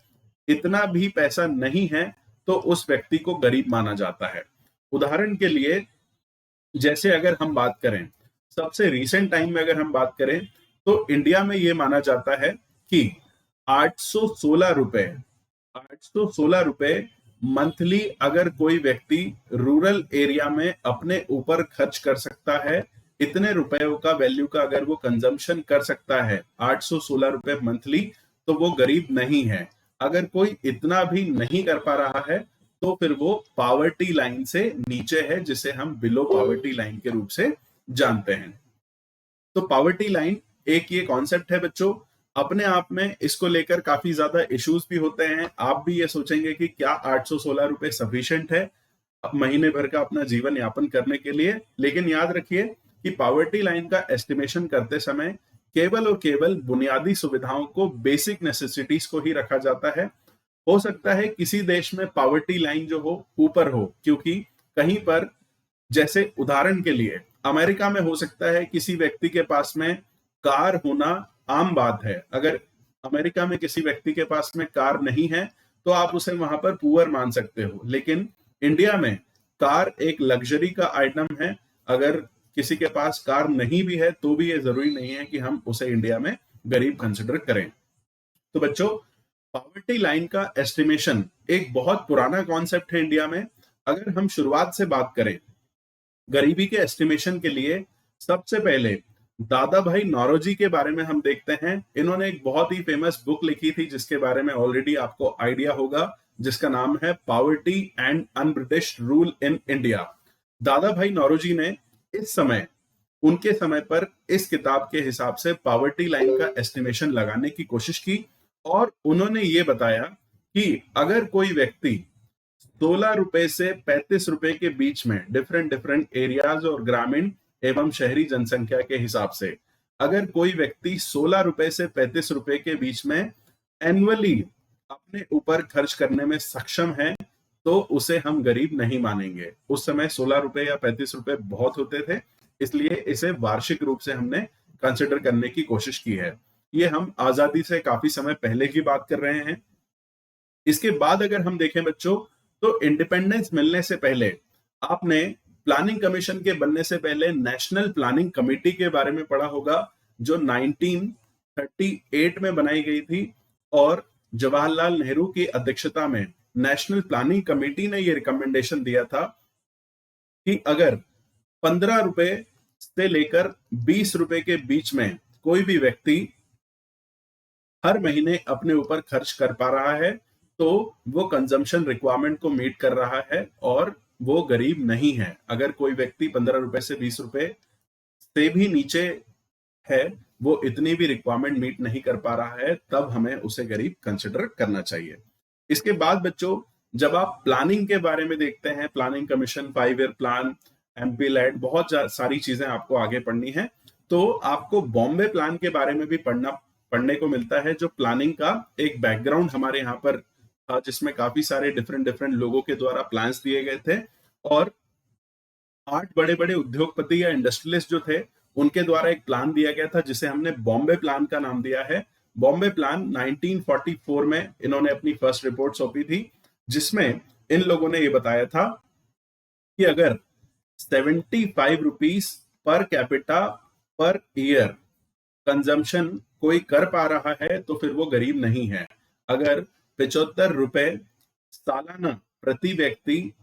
इतना भी पैसा नहीं है तो उस व्यक्ति को गरीब माना जाता है। उदाहरण के लिए जैसे अगर हम बात करें सबसे रीसेंट टाइम में अगर हम बात करें तो इंडिया में यह माना जाता है कि 816 रुपए मंथली अगर कोई व्यक्ति रूरल एरिया में अपने ऊपर खर्च कर सकता है, इतने रुपयों का वैल्यू का अगर वो कंजम्पशन कर सकता है 816 रुपए मंथली, तो वो गरीब नहीं है। अगर कोई इतना भी नहीं कर पा रहा है तो फिर वो पावर्टी लाइन से नीचे है, जिसे हम बिलो पावर्टी लाइन के रूप से जानते हैं। तो पावर्टी लाइन एक ये कॉन्सेप्ट है बच्चों। अपने आप में इसको लेकर काफी ज्यादा इश्यूज भी होते हैं। आप भी ये सोचेंगे कि क्या 816 रुपए सफिशिएंट है महीने भर का अपना जीवन यापन करने के लिए, लेकिन याद रखिए कि पावर्टी लाइन का एस्टिमेशन करते समय केवल और केवल बुनियादी सुविधाओं को, बेसिक नेसेसिटीज को ही रखा जाता है। हो सकता है किसी देश में पावर्टी लाइन जो हो ऊपर हो, क्योंकि कहीं पर जैसे उदाहरण के लिए अमेरिका में हो सकता है किसी व्यक्ति के पास में कार होना आम बात है। अगर अमेरिका में किसी व्यक्ति के पास में कार नहीं है तो आप उसे वहां पर पुअर मान सकते हो, लेकिन इंडिया में कार एक लग्जरी का आइटम है। अगर किसी के पास कार नहीं भी है तो भी ये जरूरी नहीं है कि हम उसे इंडिया में गरीब कंसिडर करें। तो बच्चों पॉवर्टी लाइन का एस्टिमेशन एक बहुत पुराना कॉन्सेप्ट है इंडिया में। अगर हम शुरुआत से बात करें गरीबी के एस्टिमेशन के लिए, सबसे पहले दादा भाई नौरोजी के बारे में हम देखते हैं। इन्होंने एक बहुत ही फेमस बुक लिखी थी जिसके बारे में ऑलरेडी आपको आइडिया होगा, जिसका नाम है poverty and un-British rule in India. दादा भाई नौरोजी ने इस समय, उनके समय पर इस किताब के हिसाब से पावर्टी लाइन का एस्टिमेशन लगाने की कोशिश की और उन्होंने ये बताया कि अगर कोई व्यक्ति 16 रुपए से 35 रुपए के बीच में डिफरेंट डिफरेंट एरियाज और ग्रामीण एवं शहरी जनसंख्या के हिसाब से अगर कोई व्यक्ति 16 रुपए से 35 रुपए के बीच में एनुअली अपने ऊपर खर्च करने में सक्षम है तो उसे हम गरीब नहीं मानेंगे। उस समय 16 रुपए या 35 रुपए बहुत होते थे, इसलिए इसे वार्षिक रूप से हमने कंसिडर करने की कोशिश की है। ये हम आजादी से काफी समय पहले की बात कर रहे हैं। इसके बाद अगर हम देखें बच्चों, तो इंडिपेंडेंस मिलने से पहले आपने प्लानिंग कमीशन के बनने से पहले नेशनल प्लानिंग कमेटी के बारे में पढ़ा होगा, जो 1938 में बनाई गई थी और जवाहरलाल नेहरू की अध्यक्षता में नेशनल प्लानिंग कमेटी ने यह रिकमेंडेशन दिया था कि अगर 15 रुपए से लेकर 20 रुपए के बीच में कोई भी व्यक्ति हर महीने अपने ऊपर खर्च कर पा रहा है तो वो कंजम्पशन रिक्वायरमेंट को मीट कर रहा है और वो गरीब नहीं है। अगर कोई व्यक्ति 15 रुपए से 20 रुपए से भी नीचे है, वो इतनी भी रिक्वायरमेंट मीट नहीं कर पा रहा है, तब हमें उसे गरीब कंसिडर करना चाहिए। इसके बाद बच्चों, जब आप प्लानिंग के बारे में देखते हैं, planning commission, 5 year plan, MP LAD, बहुत सारी चीजें आपको आगे पढ़नी है, तो आपको बॉम्बे प्लान के बारे में भी पढ़ने को मिलता है, जो प्लानिंग का एक बैकग्राउंड हमारे यहाँ पर था, जिसमें काफी सारे डिफरेंट डिफरेंट लोगों के द्वारा प्लान्स दिए गए थे और 8 बड़े बड़े उद्योगपति या इंडस्ट्रियलिस्ट जो थे उनके द्वारा एक प्लान दिया गया था जिसे हमने बॉम्बे प्लान का नाम दिया है। बॉम्बे प्लान 1944 में इन्होंने अपनी फर्स्ट रिपोर्ट सौंपी थी, जिसमें इन लोगों ने यह बताया था कि अगर 75 rupees per capita per year consumption कोई कर पा रहा है तो फिर वो गरीब नहीं है। अगर 75 रुपए सालाना प्रति व्यक्ति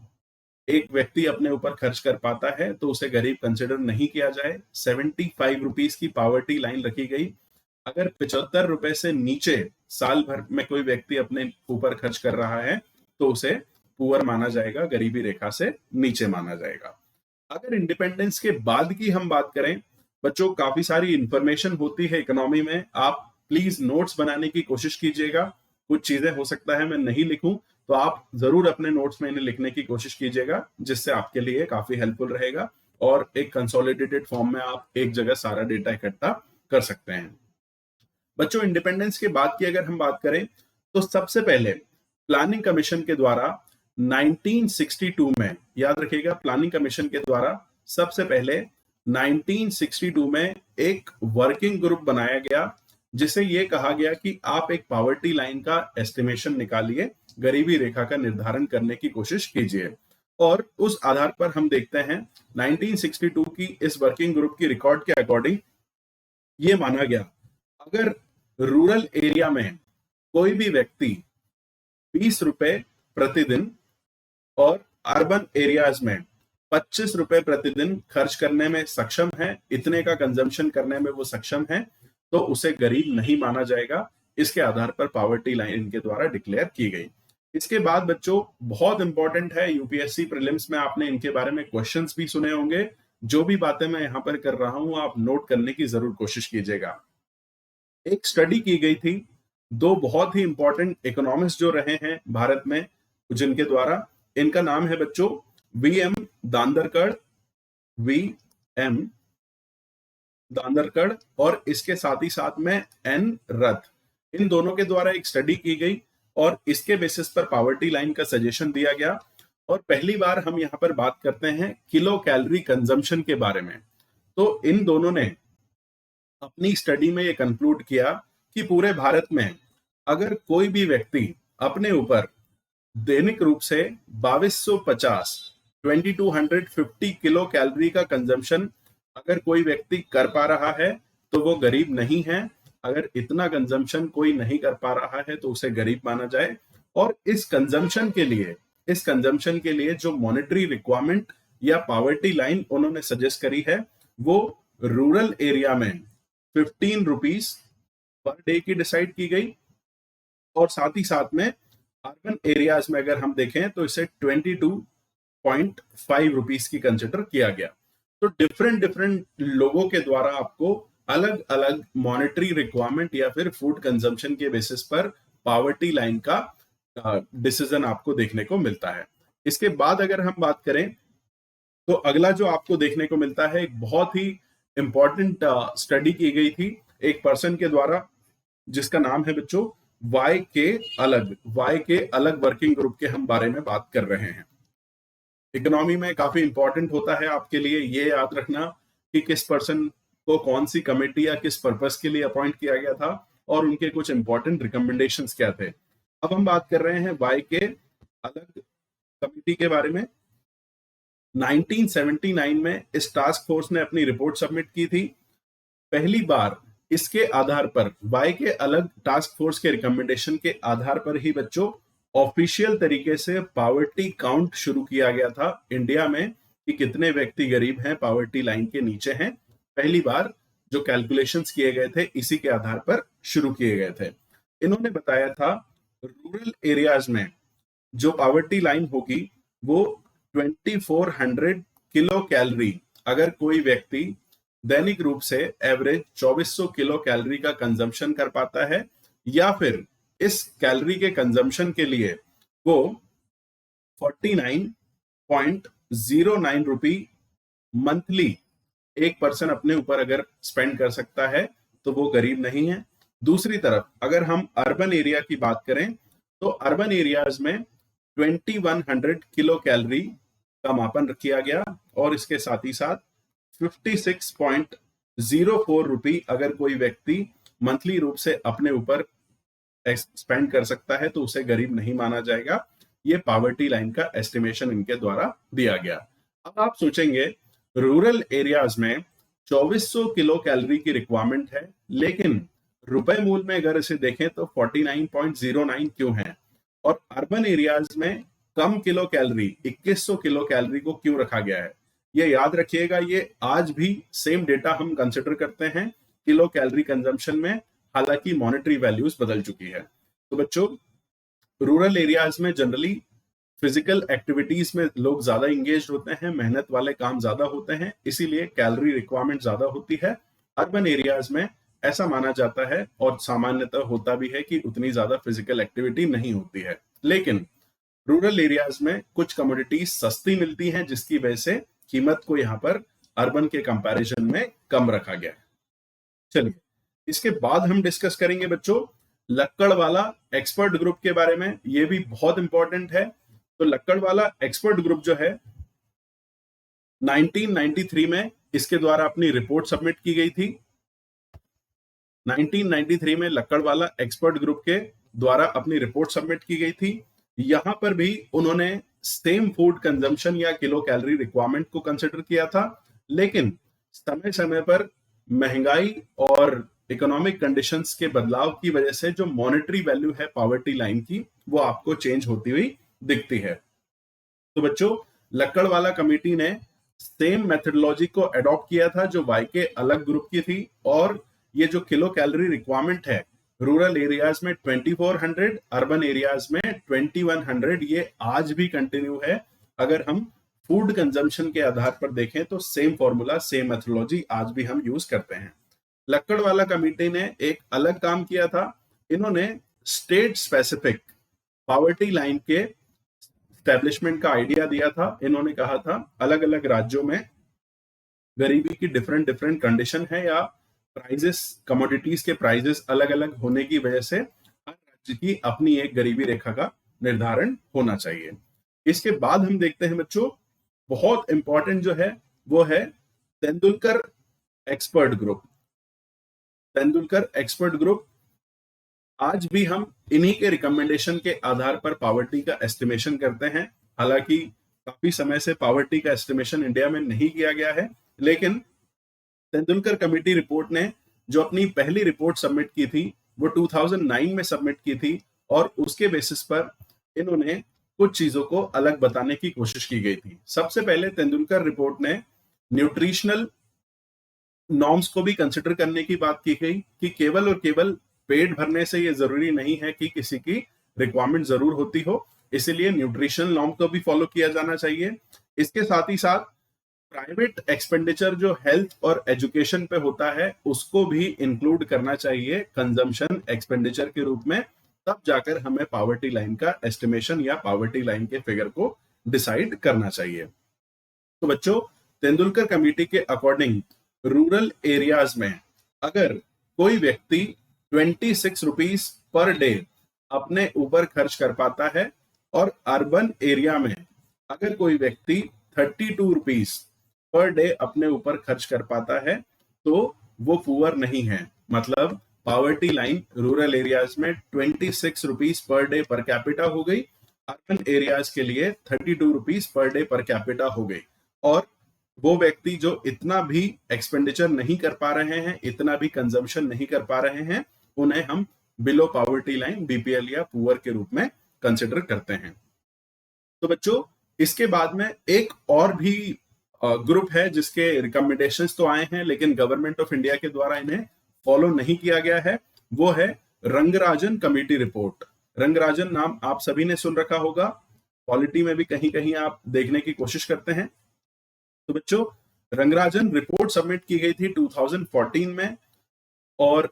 एक व्यक्ति अपने ऊपर खर्च कर पाता है तो उसे गरीब कंसिडर नहीं किया जाए। 75 रुपीस की पावर्टी लाइन रखी गई। अगर 75 रुपए से नीचे साल भर में कोई व्यक्ति अपने ऊपर खर्च कर रहा है तो उसे पुअर माना जाएगा, गरीबी रेखा से नीचे माना जाएगा। अगर इंडिपेंडेंस के बाद की हम बात करें बच्चों, काफी सारी इंफॉर्मेशन होती है इकोनॉमी में, आप प्लीज नोट्स बनाने की कोशिश कीजिएगा। कुछ चीजें हो सकता है मैं नहीं लिखूं, तो आप जरूर अपने नोट्स में इन्हें लिखने की कोशिश कीजिएगा, जिससे आपके लिए काफी हेल्पफुल रहेगा और एक कंसोलिडेटेड फॉर्म में आप एक जगह सारा डेटा इकट्ठा कर सकते हैं। बच्चों, इंडिपेंडेंस के बाद की अगर हम बात करें तो सबसे पहले प्लानिंग कमीशन के द्वारा 1962 में, याद रखिएगा, प्लानिंग कमीशन के द्वारा सबसे पहले 1962 में एक वर्किंग ग्रुप बनाया गया जिसे यह कहा गया कि आप एक पावर्टी लाइन का एस्टिमेशन निकालिए, गरीबी रेखा का निर्धारण करने की कोशिश कीजिए। और उस आधार पर हम देखते हैं 1962 की इस वर्किंग ग्रुप की रिकॉर्ड के अकॉर्डिंग ये माना गया, अगर रूरल एरिया में कोई भी व्यक्ति 20 रुपए प्रतिदिन और अर्बन एरियाज में 25 रुपए प्रतिदिन खर्च करने में सक्षम है, इतने का कंजम्पशन करने में वो सक्षम है, तो उसे गरीब नहीं माना जाएगा। इसके आधार पर पावर्टी लाइन इनके द्वारा डिक्लेयर की गई। इसके बाद बच्चों, बहुत इंपॉर्टेंट है, यूपीएससी प्रीलिम्स में आपने इनके बारे में क्वेश्चंस भी सुने होंगे। जो भी बातें मैं यहां पर कर रहा हूं आप नोट करने की जरूर कोशिश कीजिएगा। एक स्टडी की गई थी, दो बहुत ही इंपॉर्टेंट इकोनॉमिस्ट जो रहे हैं भारत में, जिनके द्वारा, इनका नाम है बच्चों वी.एम. दांदरकर, वी.एम. दांदरकर, और इसके साथ ही साथ में एन रथ, इन दोनों के द्वारा एक स्टडी की गई और इसके बेसिस पर पावर्टी लाइन का सजेशन दिया गया। और पहली बार हम यहाँ पर बात करते हैं किलो कैलोरी कंजम्पशन के बारे में। तो इन दोनों ने अपनी स्टडी में ये कंक्लूड किया कि पूरे भारत में अगर कोई भी व्यक्ति अपने ऊपर दैनिक रूप से 2250 किलो कैलोरी का कंजम्पशन अगर कोई व्यक्ति कर पा रहा है तो वो गरीब नहीं है। अगर इतना कंजम्पशन कोई नहीं कर पा रहा है तो उसे गरीब माना जाए। और इस कंजम्पशन के लिए जो मॉनेटरी रिक्वायरमेंट या पावर्टी लाइन उन्होंने सजेस्ट करी है वो रूरल एरिया में 15 रुपीस पर डे की डिसाइड की गई, और साथ ही साथ में अर्बन एरियाज में अगर हम देखें तो इसे 22 रुपीस की कंसिडर किया गया। तो डिफरेंट डिफरेंट लोगों के द्वारा आपको अलग अलग मॉनेटरी रिक्वायरमेंट या फिर फूड कंजम्पशन के बेसिस पर पावर्टी लाइन का डिसीजन आपको देखने को मिलता है। इसके बाद अगर हम बात करें तो अगला जो आपको देखने को मिलता है, एक बहुत ही इंपॉर्टेंट स्टडी की गई थी एक पर्सन के द्वारा, जिसका नाम है बच्चों वाई के अलग वर्किंग ग्रुप के हम बारे में बात कर रहे हैं। इकोनॉमी में काफी इंपॉर्टेंट होता है आपके लिए ये याद रखना कि किस पर्सन को कौन सी कमेटी या किस पर्पस के लिए अपॉइंट किया गया था और उनके कुछ इंपॉर्टेंट रिकमेंडेशंस क्या थे। अब हम बात कर रहे हैं वाई के अलग कमेटी के बारे में। 1979 में इस टास्क फोर्स ने अपनी रिपोर्ट सबमिट की थी। पहली बार इसके आधार पर वाई के अलग टास्क फोर्स के रिकमेंडेशन के आधार पर ही बच्चों ऑफिशियल तरीके से पावर्टी काउंट शुरू किया गया था इंडिया में कि कितने व्यक्ति गरीब हैं, पावर्टी लाइन के नीचे हैं। पहली बार जो कैलकुलेशंस किए गए थे इसी के आधार पर शुरू किए गए थे। इन्होंने बताया था रूरल एरियाज में जो पावर्टी लाइन होगी वो 2400 किलो कैलोरी, अगर कोई व्यक्ति दैनिक रूप से एवरेज 2400 किलो कैलोरी का कंजम्पशन कर पाता है या फिर इस कैलोरी के कंजम्पशन के लिए वो 49.09 रुपी मंथली एक पर्सन अपने ऊपर अगर स्पेंड कर सकता है तो वो गरीब नहीं है। दूसरी तरफ अगर हम अर्बन एरिया की बात करें तो अर्बन एरियाज में 2100 किलो कैलोरी का मापन किया गया और इसके साथ ही साथ 56.04 रुपी अगर कोई व्यक्ति मंथली रूप से अपने ऊपर स्पेंड कर सकता है तो उसे गरीब नहीं माना जाएगा। ये पावर्टी लाइन का एस्टिमेशन इनके द्वारा दिया गया। अब आप सोचेंगे रूरल एरियाज में 2400 किलो कैलोरी की रिक्वायरमेंट है, लेकिन रुपए मूल में अगर इसे देखें तो 49.09 क्यों है, और अर्बन एरियाज में कम किलो कैलोरी 2100 किलो कैलोरी को क्यों रखा गया है। ये याद रखिएगा, ये आज भी सेम डेटा हम कंसिडर करते हैं किलो कैलोरी कंजम्पशन में, हालांकि मॉनेटरी वैल्यूज बदल चुकी है। तो बच्चों रूरल एरियाज में जनरली फिजिकल एक्टिविटीज में लोग ज्यादा इंगेज होते हैं, मेहनत वाले काम ज्यादा होते हैं, इसीलिए कैलोरी रिक्वायरमेंट ज्यादा होती है। अर्बन एरियाज में ऐसा माना जाता है और सामान्यतः होता भी है कि उतनी ज्यादा फिजिकल एक्टिविटी नहीं होती है, लेकिन रूरल एरियाज में कुछ कमोडिटीज सस्ती मिलती हैं जिसकी वजह से कीमत को यहाँ पर अर्बन के कंपैरिजन में कम रखा गया है। चलिए इसके बाद हम डिस्कस करेंगे बच्चों लक्कड़वाला एक्सपर्ट ग्रुप के बारे में। ये भी बहुत इंपॉर्टेंट है। तो लक्कड़वाला एक्सपर्ट ग्रुप जो है 1993 में इसके द्वारा अपनी रिपोर्ट सबमिट की गई थी। 1993 में लक्कड़वाला एक्सपर्ट ग्रुप के द्वारा अपनी रिपोर्ट सबमिट की गई थी। यहां पर भी उन्होंने सेम फूड कंजम्पशन या किलो कैलोरी रिक्वायरमेंट को कंसिडर किया था, लेकिन समय समय पर महंगाई और इकोनॉमिक कंडीशंस के बदलाव की वजह से जो मॉनेटरी वैल्यू है पावर्टी लाइन की वो आपको चेंज होती हुई दिखती है। तो बच्चों लक्कड़वाला कमेटी ने सेम मेथडोलॉजी को अडॉप्ट किया था जो वाई के अलग ग्रुप की थी, और ये जो किलो कैलोरी रिक्वायरमेंट है रूरल एरियाज में 2400, अर्बन एरियाज में 2100, ये आज भी कंटिन्यू है। अगर हम फूड कंजम्पशन के आधार पर देखें तो सेम फॉर्मूला सेम मेथडोलॉजी आज भी हम यूज करते हैं। लक्कड़वाला कमेटी ने एक अलग काम किया था। इन्होंने स्टेट स्पेसिफिक पावर्टी लाइन के एस्टेब्लिशमेंट का आइडिया दिया था। इन्होंने कहा था अलग अलग राज्यों में गरीबी की डिफरेंट डिफरेंट कंडीशन है या प्राइजेस, कमोडिटीज के प्राइजेस अलग अलग होने की वजह से हर राज्य की अपनी एक गरीबी रेखा का निर्धारण होना चाहिए। इसके बाद हम देखते हैं बच्चों बहुत इंपॉर्टेंट जो है वो है Tendulkar expert group. Tendulkar expert group आज भी हम इन्हीं के रिकमेंडेशन के आधार पर पावर्टी का एस्टिमेशन करते हैं। हालांकि काफी समय से पावर्टी का एस्टिमेशन इंडिया में नहीं किया गया है, लेकिन तेंदुलकर कमेटी रिपोर्ट ने जो अपनी पहली रिपोर्ट सबमिट की थी वो 2009 में सबमिट की थी, और उसके बेसिस पर इन्होंने कुछ चीजों को अलग बताने की कोशिश की गई थी। सबसे पहले तेंदुलकर रिपोर्ट ने न्यूट्रिशनल नॉर्म्स को भी कंसिडर करने की बात की गई कि केवल और केवल पेट भरने से ये जरूरी नहीं है कि किसी की रिक्वायरमेंट जरूर होती हो, इसीलिए न्यूट्रिशनल नॉर्म को भी फॉलो किया जाना चाहिए। इसके साथ ही साथ प्राइवेट एक्सपेंडिचर जो हेल्थ और एजुकेशन पे होता है उसको भी इंक्लूड करना चाहिए कंजम्पशन एक्सपेंडिचर के रूप में, तब जाकर हमें पॉवर्टी लाइन का एस्टिमेशन या पॉवर्टी लाइन के फिगर को डिसाइड करना चाहिए। तो बच्चों, तेंदुलकर कमेटी के अकॉर्डिंग रूरल एरियाज में अगर कोई व्यक्ति 26 रुपीस पर डे अपने ऊपर खर्च कर पाता है और अर्बन एरिया में अगर कोई व्यक्ति 32 रुपीस पर डे अपने ऊपर खर्च कर पाता है तो वो पुअर नहीं है। मतलब पॉवर्टी लाइन रूरल एरियाज में 26 rupees per day per capita हो गई, अर्बन एरियाज के लिए 32 rupees per day per capita हो गई। और वो व्यक्ति जो इतना भी एक्सपेंडिचर नहीं कर पा रहे हैं, इतना भी कंजम्पशन नहीं कर पा रहे हैं, उन्हें हम बिलो पॉवर्टी लाइन बीपीएल या पुअर के रूप में कंसिडर करते हैं। तो बच्चों, इसके बाद में एक और भी ग्रुप है जिसके रिकमेंडेशंस तो आए हैं लेकिन गवर्नमेंट ऑफ इंडिया के द्वारा इन्हें फॉलो नहीं किया गया है। वो है रंगराजन कमेटी रिपोर्ट। रंगराजन नाम आप सभी ने सुन रखा होगा, पॉलिटी में भी कहीं कहीं आप देखने की कोशिश करते हैं। तो बच्चों, रंगराजन रिपोर्ट सबमिट की गई थी 2014 में और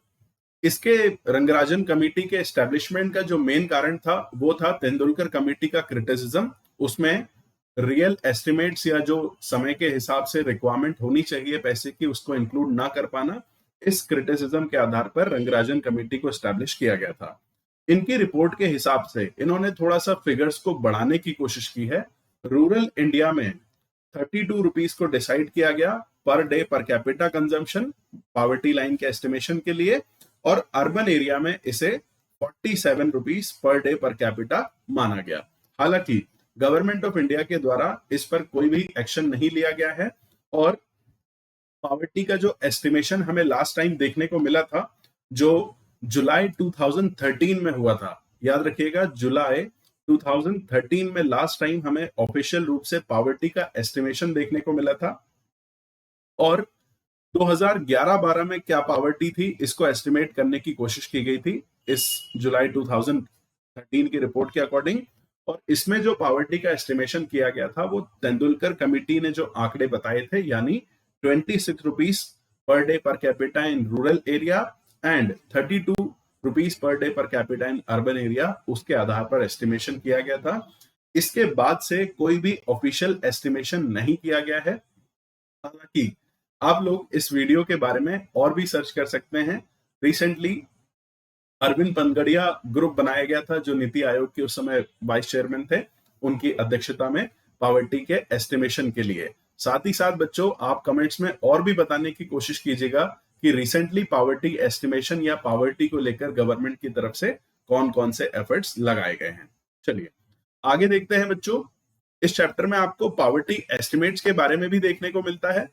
इसके रंगराजन कमेटी के एस्टेब्लिशमेंट का जो मेन कारण था वो था तेंदुलकर कमेटी का क्रिटिसिज्म। उसमें रियल एस्टिमेट्स या जो समय के हिसाब से रिक्वायरमेंट होनी चाहिए पैसे की उसको इंक्लूड ना कर पाना, इस क्रिटिसिज्म के आधार पर रंगराजन कमेटी को एस्टैब्लिश किया गया था। इनकी रिपोर्ट के हिसाब से इन्होंने थोड़ा सा फिगर्स को बढ़ाने की कोशिश की है। रूरल इंडिया में 32 रुपीस को डिसाइड किया गया per day per capita consumption poverty line के एस्टिमेशन के लिए, और अर्बन एरिया में इसे 47 rupees per day per capita माना गया। हालांकि गवर्नमेंट ऑफ इंडिया के द्वारा इस पर कोई भी एक्शन नहीं लिया गया है और पॉवर्टी का जो एस्टिमेशन हमें लास्ट टाइम देखने को मिला था जो जुलाई 2013 में हुआ था, याद रखिएगा जुलाई 2013 में लास्ट टाइम हमें ऑफिशियल रूप से पॉवर्टी का एस्टिमेशन देखने को मिला था। और 2011-12 में क्या पॉवर्टी थी इसको एस्टिमेट करने की कोशिश की गई थी इस जुलाई 2013 की रिपोर्ट के अकॉर्डिंग, और इसमें जो पॉवर्टी का एस्टिमेशन किया गया था वो तेंदुलकर कमेटी ने जो आंकड़े बताए थे, यानी 26 rupees per day per capita in rural area and 32 rupees per day per capita in urban area, उसके आधार पर एस्टिमेशन किया गया था। इसके बाद से कोई भी ऑफिशियल एस्टिमेशन नहीं किया गया है। हालांकि आप लोग इस वीडियो के बारे में और भी सर्च कर सकते हैं। रिसेंटली अरविंद पनगड़िया ग्रुप बनाया गया था जो नीति आयोग के उस समय वाइस चेयरमैन थे, उनकी अध्यक्षता में पॉवर्टी के एस्टिमेशन के लिए। साथ ही साथ बच्चों, आप कमेंट्स में और भी बताने की कोशिश कीजिएगा कि रिसेंटली पॉवर्टी एस्टिमेशन या पॉवर्टी को लेकर गवर्नमेंट की तरफ से कौन कौन से एफर्ट्स लगाए गए हैं। चलिए आगे देखते हैं बच्चों। इस चैप्टर में आपको पॉवर्टी एस्टिमेट्स के बारे में भी देखने को मिलता है।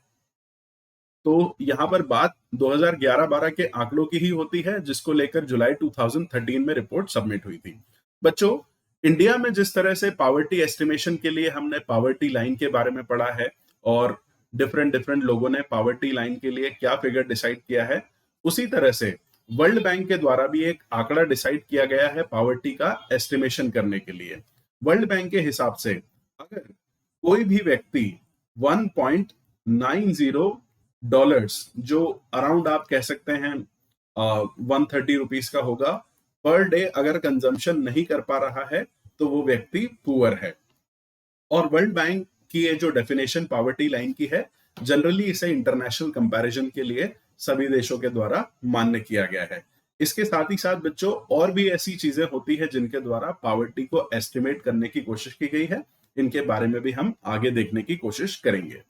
तो यहां पर बात 2011-12 के आंकड़ों की ही होती है जिसको लेकर जुलाई 2013 में रिपोर्ट सबमिट हुई थी। बच्चों, इंडिया में जिस तरह से पॉवर्टी एस्टिमेशन के लिए हमने पॉवर्टी लाइन के बारे में पढ़ा है और डिफरेंट लोगों ने पॉवर्टी लाइन के लिए क्या फिगर डिसाइड किया है, उसी तरह से वर्ल्ड बैंक के द्वारा भी एक आंकड़ा डिसाइड किया गया है पॉवर्टी का एस्टिमेशन करने के लिए। वर्ल्ड बैंक के हिसाब से अगर कोई भी व्यक्ति 1.90 डॉलर्स, जो अराउंड आप कह सकते हैं 130 रुपीस का होगा, पर डे अगर कंजम्पशन नहीं कर पा रहा है तो वो व्यक्ति पुअर है। और वर्ल्ड बैंक की ये जो डेफिनेशन पॉवर्टी लाइन की है, जनरली इसे इंटरनेशनल कंपैरिजन के लिए सभी देशों के द्वारा मान्य किया गया है। इसके साथ ही साथ बच्चों और भी ऐसी चीजें होती है जिनके द्वारा पॉवर्टी को एस्टिमेट करने की कोशिश की गई है, इनके बारे में भी हम आगे देखने की कोशिश करेंगे।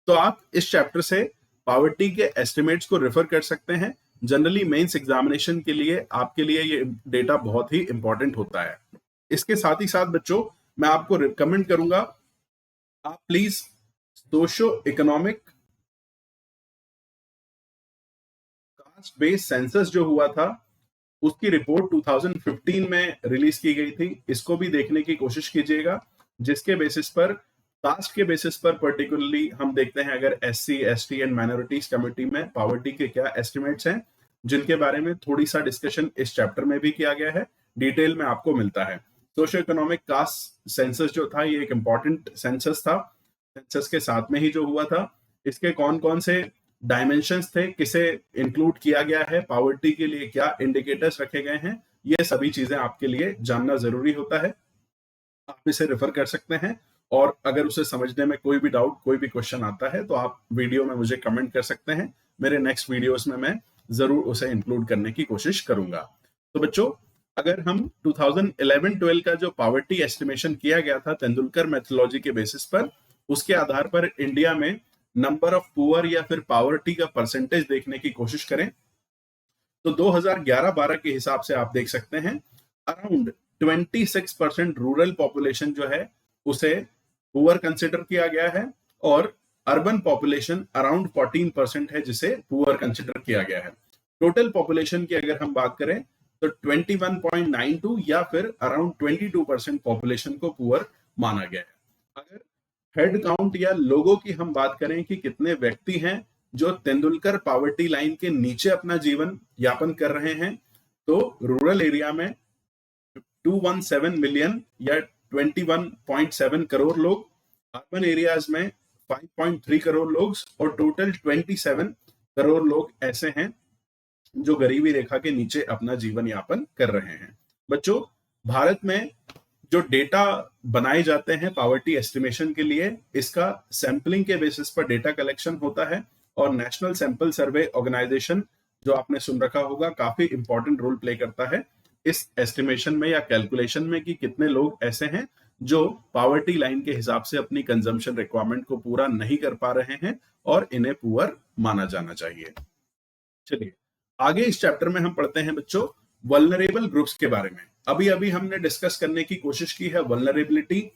तो आप इस चैप्टर से पॉवर्टी के एस्टिमेट्स को रेफर कर सकते हैं। जनरली मेंस एग्जामिनेशन के लिए आपके लिए ये डेटा बहुत ही इंपॉर्टेंट होता है। इसके साथ ही साथ बच्चों, मैं आपको रिकमेंड करूंगा आप please socio economic caste based census जो हुआ था उसकी रिपोर्ट 2015 में रिलीज की गई थी, इसको भी देखने की कोशिश कीजिएगा, जिसके बेसिस पर कास्ट के बेसिस पर पर्टिकुलरली हम देखते हैं अगर SC, ST and minorities committee में पॉवर्टी के क्या एस्टिमेट्स हैं, जिनके बारे में थोड़ी सा डिस्कशन इस चैप्टर में भी किया गया है, डिटेल में आपको मिलता है। सोशियो इकोनॉमिक कास्ट सेंसस जो था ये एक इम्पॉर्टेंट सेंसस था, सेंसस के साथ में ही जो हुआ था। इसके कौन कौन से डायमेंशंस थे, किसे इंक्लूड किया गया है, पॉवर्टी के लिए क्या इंडिकेटर्स रखे गए हैं, ये सभी चीजें आपके लिए जानना जरूरी होता है। आप इसे रेफर कर सकते हैं और अगर उसे समझने में कोई भी डाउट, कोई भी क्वेश्चन आता है तो आप वीडियो में मुझे कमेंट कर सकते हैं। मेरे नेक्स्ट वीडियोस में मैं जरूर उसे इंक्लूड करने की कोशिश करूंगा। तो बच्चों, अगर हम 2011-12 का जो पॉवर्टी एस्टिमेशन किया गया था तेंदुलकर मेथोलॉजी के बेसिस पर, उसके आधार पर इंडिया में नंबर ऑफ पुअर या फिर पॉवर्टी का परसेंटेज देखने की कोशिश करें तो 2011-12 के हिसाब से आप देख सकते हैं अराउंड 26% रूरल पॉपुलेशन जो है उसे पुअर कंसिडर किया गया है और अर्बन पॉपुलेशन अराउंड 14% है जिसे पुअर कंसिडर किया गया है। टोटल पॉपुलेशन की अगर हम बात करें तो 21.92 या फिर अराउंड 22% पॉपुलेशन को पुअर माना गया है। अगर हेड काउंट या लोगों की हम बात करें कि कितने व्यक्ति हैं जो तेंदुलकर पॉवर्टी लाइन के नीचे अपना जीवन यापन कर रहे हैं, तो रूरल एरिया में 217 मिलियन या 21.7 करोड़ लोग, अर्बन एरियाज में 5.3 करोड़ लोग और टोटल 27 करोड़ लोग ऐसे हैं जो गरीबी रेखा के नीचे अपना जीवन यापन कर रहे हैं। बच्चों, भारत में जो डेटा बनाए जाते हैं पॉवर्टी एस्टिमेशन के लिए, इसका सैंपलिंग के बेसिस पर डेटा कलेक्शन होता है और नेशनल सैंपल सर्वे ऑर्गेनाइजेशन जो आपने सुन रखा होगा काफी इंपॉर्टेंट रोल प्ले करता है इस एस्टिमेशन में या कैलकुलेशन में कि कितने लोग ऐसे हैं जो पॉवर्टी लाइन के हिसाब से अपनी कंजम्पशन रिक्वायरमेंट को पूरा नहीं कर पा रहे हैं और इन्हें पुअर माना जाना चाहिए। चलिए आगे इस चैप्टर में हम पढ़ते हैं बच्चों वल्नरेबल ग्रुप्स के बारे में। अभी अभी हमने डिस्कस करने की कोशिश की है वल्नरेबिलिटी,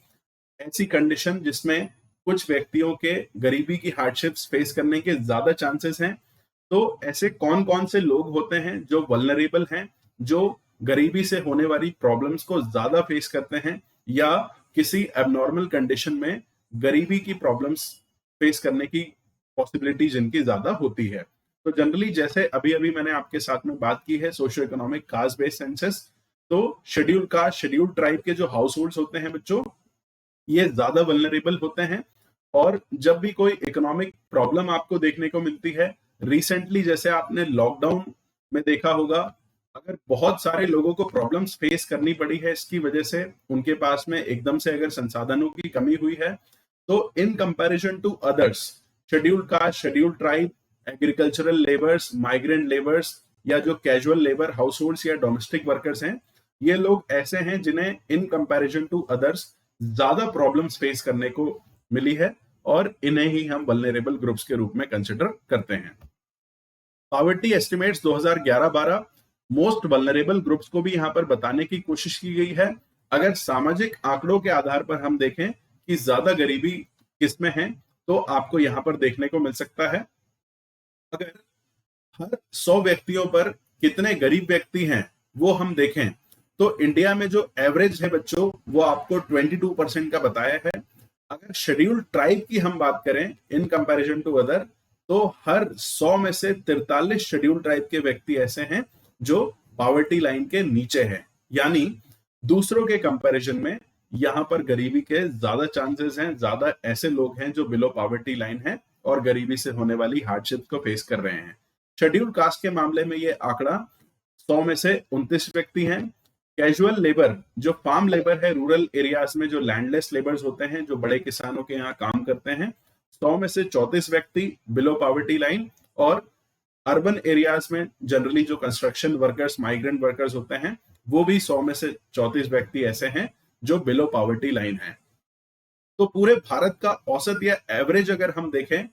ऐसी कंडीशन जिसमें कुछ व्यक्तियों के गरीबी की हार्डशिप्स फेस करने के ज्यादा चांसेस हैं। तो ऐसे कौन कौन से लोग होते हैं जो वल्नरेबल हैं, जो गरीबी से होने वाली प्रॉब्लम्स को ज्यादा फेस करते हैं या किसी एबनॉर्मल कंडीशन में गरीबी की प्रॉब्लम्स फेस करने की पॉसिबिलिटी जिनकी ज्यादा होती है। तो जनरली जैसे अभी अभी मैंने आपके साथ में बात की है socio economic caste based census, तो शेड्यूल कास्ट, शेड्यूल ट्राइब के जो हाउस होल्ड होते हैं बच्चों, ये ज्यादा वल्नरेबल होते हैं। और जब भी कोई इकोनॉमिक प्रॉब्लम आपको देखने को मिलती है, रिसेंटली जैसे आपने लॉकडाउन में देखा होगा, अगर बहुत सारे लोगों को प्रॉब्लम्स फेस करनी पड़ी है इसकी वजह से उनके पास में एकदम से अगर संसाधनों की कमी हुई है, तो in comparison to others, schedule caste, schedule tribe, agricultural labours, migrant labours या जो कैजुअल लेबर हाउस होल्ड्स या डोमेस्टिक वर्कर्स हैं, ये लोग ऐसे हैं जिन्हें इन कंपैरिजन टू अदर्स ज्यादा प्रॉब्लम्स फेस करने को मिली है और इन्हें ही हम वल्नरेबल ग्रुप्स के रूप में कंसिडर करते हैं। Poverty estimates 2011-12 most vulnerable groups को भी यहां पर बताने की कोशिश की गई है। अगर सामाजिक आंकड़ों के आधार पर हम देखें कि ज्यादा गरीबी किसमें है, तो आपको यहां पर देखने को मिल सकता है अगर हर 100 व्यक्तियों पर कितने गरीब व्यक्ति हैं वो हम देखें तो इंडिया में जो एवरेज है बच्चों वो आपको 22% का बताया है। अगर शेड्यूल ट्राइब की हम बात करें इन कंपैरिजन टू अदर, तो हर 100 में से 43 शेड्यूल ट्राइब के व्यक्ति ऐसे हैं जो पॉवर्टी लाइन के नीचे हैं, यानी दूसरों के कंपैरिजन में यहां पर गरीबी के ज्यादा चांसेस हैं, ज्यादा ऐसे लोग हैं जो बिलो पॉवर्टी लाइन है और गरीबी से होने वाली हार्डशिप को फेस कर रहे हैं। शेड्यूल कास्ट के मामले में ये आंकड़ा 100 में से 29 व्यक्ति हैं। कैजुअल लेबर, जो फार्म लेबर है रूरल एरियाज में, जो लैंडलेस लेबर्स होते हैं, जो बड़े किसानों के यहाँ काम करते हैं, 100 में से 34 व्यक्ति बिलो पॉवर्टी लाइन। और अर्बन एरियाज में जनरली जो कंस्ट्रक्शन वर्कर्स, माइग्रेंट वर्कर्स होते हैं, वो भी 100 में से 34 व्यक्ति ऐसे हैं जो बिलो पॉवर्टी लाइन है। तो पूरे भारत का औसत या एवरेज अगर हम देखें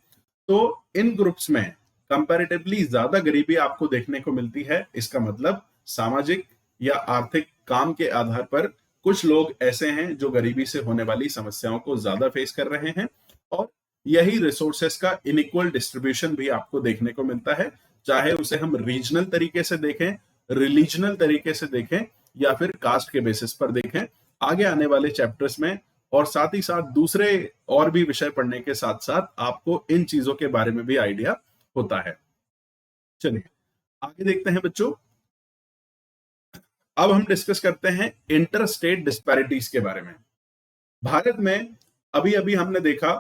तो इन ग्रुप्स में कंपैरेटिवली ज्यादा गरीबी आपको देखने को मिलती है। इसका मतलब सामाजिक या आर्थिक काम के आधार पर कुछ लोग ऐसे हैं जो गरीबी से होने वाली समस्याओं को ज्यादा फेस कर रहे हैं और यही रिसोर्सेस का इनइक्वल डिस्ट्रीब्यूशन भी आपको देखने को मिलता है, चाहे उसे हम रीजनल तरीके से देखें, रिलीजनल तरीके से देखें या फिर कास्ट के बेसिस पर देखें। आगे आने वाले चैप्टर्स में और साथ ही साथ दूसरे और भी विषय पढ़ने के साथ साथ आपको इन चीजों के बारे में भी आइडिया होता है। चलिए आगे देखते हैं बच्चों। अब हम डिस्कस करते हैं इंटर स्टेट डिस्पैरिटीज के बारे में। भारत में अभी अभी हमने देखा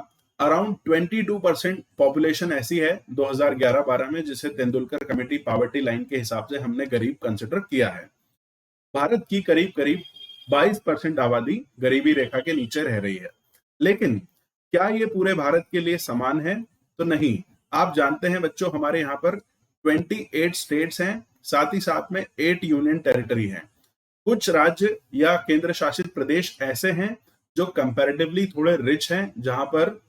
अराउंड 22% पॉपुलेशन ऐसी है 2011-12 में जिसे तेंदुलकर कमेटी पॉवर्टी लाइन के हिसाब से हमने गरीब कंसिडर किया है। भारत की करीब करीब 22% आबादी गरीबी रेखा के नीचे रह रही है। लेकिन क्या ये पूरे भारत के लिए समान है? तो नहीं। आप जानते हैं बच्चों, हमारे यहाँ पर 28 स्टेट्स हैं, साथ ही साथ में 8 यूनियन टेरिटरी हैं। कुछ राज्य या केंद्र शासित प्रदेश ऐसे हैं जो कंपैरेटिवली थोड़े रिच हैं, जहां पर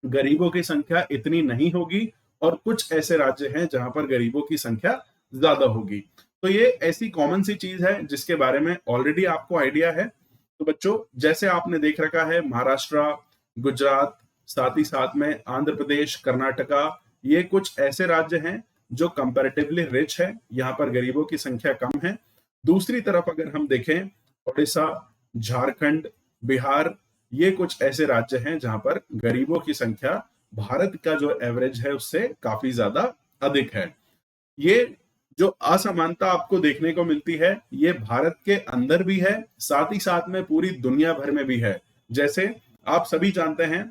गरीबों की संख्या इतनी नहीं होगी, और कुछ ऐसे राज्य हैं जहां पर गरीबों की संख्या ज्यादा होगी। तो ये ऐसी कॉमन सी चीज है जिसके बारे में ऑलरेडी आपको आइडिया है। तो बच्चों, जैसे आपने देख रखा है महाराष्ट्र, गुजरात, साथ ही साथ में आंध्र प्रदेश, कर्नाटका, ये कुछ ऐसे राज्य हैं जो कंपैरेटिवली रिच है, यहाँ पर गरीबों की संख्या कम है। दूसरी तरफ अगर हम देखें, उड़ीसा, झारखंड, बिहार, ये कुछ ऐसे राज्य हैं जहां पर गरीबों की संख्या भारत का जो एवरेज है उससे काफी ज्यादा अधिक है। ये जो असमानता आपको देखने को मिलती है, ये भारत के अंदर भी है, साथ ही साथ में पूरी दुनिया भर में भी है। जैसे आप सभी जानते हैं,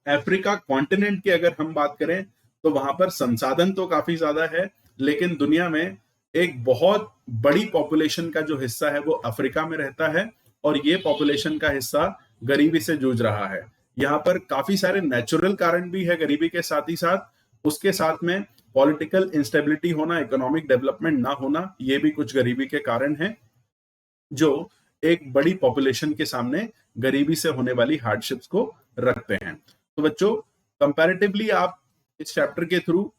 अफ्रीका कॉन्टिनेंट की अगर हम बात करें तो वहां पर संसाधन तो काफी ज्यादा है, लेकिन दुनिया में एक बहुत बड़ी पॉपुलेशन का जो हिस्सा है वो अफ्रीका में रहता है, और ये पॉपुलेशन का हिस्सा गरीबी से जूझ रहा है। यहाँ पर काफी सारे नेचुरल कारण भी है गरीबी के साथ ही साथ, उसके साथ में पॉलिटिकल इंस्टेबिलिटी होना, इकोनॉमिक डेवलपमेंट ना होना, ये भी कुछ गरीबी के कारण हैं जो एक बड़ी पॉपुलेशन के सामने गरीबी से होने वाली हार्डशिप्स को रखते हैं। तो बच्चों, कंपैरेटिवली आप इस चैप्टर के थ्रू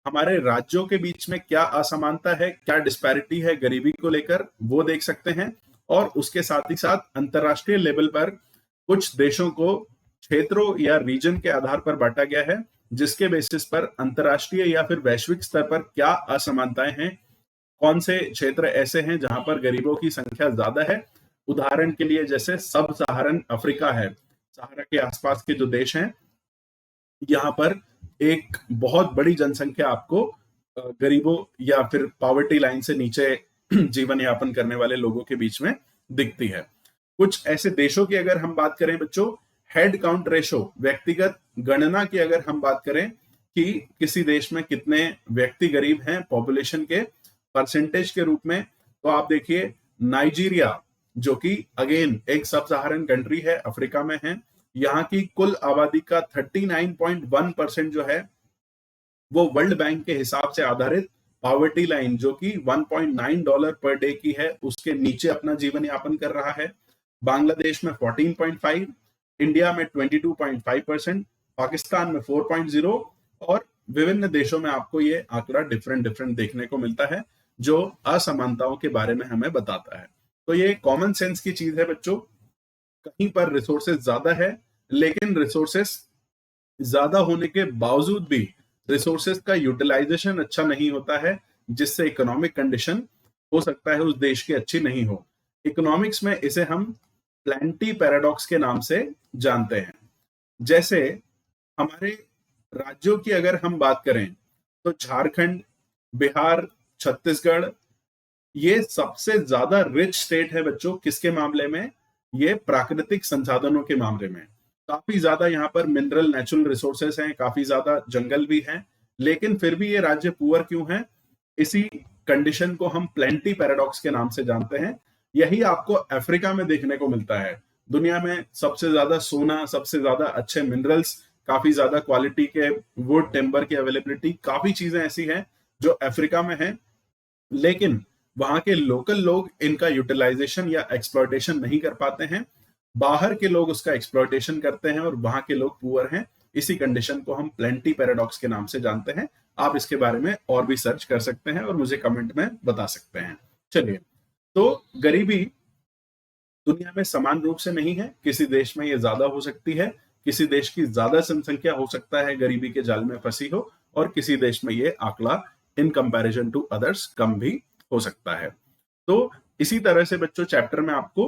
हमारे राज्यों के बीच में क्या असमानता है, क्या डिस्पैरिटी है गरीबी को लेकर, वो देख सकते हैं। और उसके साथ ही साथ अंतरराष्ट्रीय लेवल पर कुछ देशों को क्षेत्रों या रीजन के आधार पर बांटा गया है, जिसके बेसिस पर अंतरराष्ट्रीय या फिर वैश्विक स्तर पर क्या असमानताएं हैं, कौन से क्षेत्र ऐसे हैं जहां पर गरीबों की संख्या ज्यादा है। उदाहरण के लिए जैसे सब सहारन अफ्रीका है, सहारा के आसपास के जो देश हैं, यहाँ पर एक बहुत बड़ी जनसंख्या आपको गरीबों या फिर पॉवर्टी लाइन से नीचे जीवन यापन करने वाले लोगों के बीच में दिखती है। कुछ ऐसे देशों की अगर हम बात करें बच्चों, हेड काउंट रेशो, व्यक्तिगत गणना की अगर हम बात करें कि किसी देश में कितने व्यक्ति गरीब हैं पॉपुलेशन के परसेंटेज के रूप में, तो आप देखिए नाइजीरिया, जो कि अगेन एक सब सहारन कंट्री है, अफ्रीका में है, यहाँ की कुल आबादी का 39.1% जो है वो वर्ल्ड बैंक के हिसाब से आधारित पॉवर्टी लाइन, जो कि $1.9 पर डे की है, उसके नीचे अपना जीवन यापन कर रहा है। बांग्लादेश में 14.5, इंडिया में 22.5%, पाकिस्तान में 4.0, और विभिन्न देशों में आपको ये आंकड़ा डिफरेंट देखने को मिलता है, जो असमानताओं के बारे में हमें बताता है। तो ये कॉमन सेंस की चीज है बच्चों, कहीं पर रिसोर्सेज ज्यादा है, लेकिन रिसोर्सेज ज्यादा होने के बावजूद भी रिसोर्सेज का यूटिलाइजेशन अच्छा नहीं होता है, जिससे इकोनॉमिक कंडीशन हो सकता है उस देश की अच्छी नहीं हो। इकोनॉमिक्स में इसे हम प्लेंटी पैराडॉक्स के नाम से जानते हैं। जैसे हमारे राज्यों की अगर हम बात करें तो झारखंड, बिहार, छत्तीसगढ़, ये सबसे ज्यादा रिच स्टेट है बच्चों। किसके मामले में? ये प्राकृतिक संसाधनों के मामले में। काफी ज्यादा यहाँ पर मिनरल नेचुरल रिसोर्सेस हैं, काफी ज्यादा जंगल भी हैं, लेकिन फिर भी ये राज्य पुअर क्यों हैं? इसी कंडीशन को हम प्लेंटी पैराडॉक्स के नाम से जानते हैं। यही आपको अफ्रीका में देखने को मिलता है। दुनिया में सबसे ज्यादा सोना, सबसे ज्यादा अच्छे मिनरल्स, काफी ज्यादा क्वालिटी के वुड टिम्बर की अवेलेबिलिटी, काफी चीजें ऐसी हैं जो अफ्रीका में है, लेकिन वहां के लोकल लोग इनका यूटिलाइजेशन या एक्सप्लॉयटेशन नहीं कर पाते हैं। बाहर के लोग उसका एक्सप्लॉयटेशन करते हैं और वहां के लोग पुअर हैं। इसी कंडीशन को हम प्लेंटी पैराडॉक्स के नाम से जानते हैं। आप इसके बारे में और भी सर्च कर सकते हैं और मुझे कमेंट में बता सकते हैं। चलिए, तो गरीबी दुनिया में समान रूप से नहीं है, किसी देश में ये ज्यादा हो सकती है, किसी देश की ज्यादा जनसंख्या हो सकता है गरीबी के जाल में फंसी हो, और किसी देश में ये आंकड़ा इन कंपैरिजन टू अदर्स कम भी हो सकता है। तो इसी तरह से बच्चों चैप्टर में आपको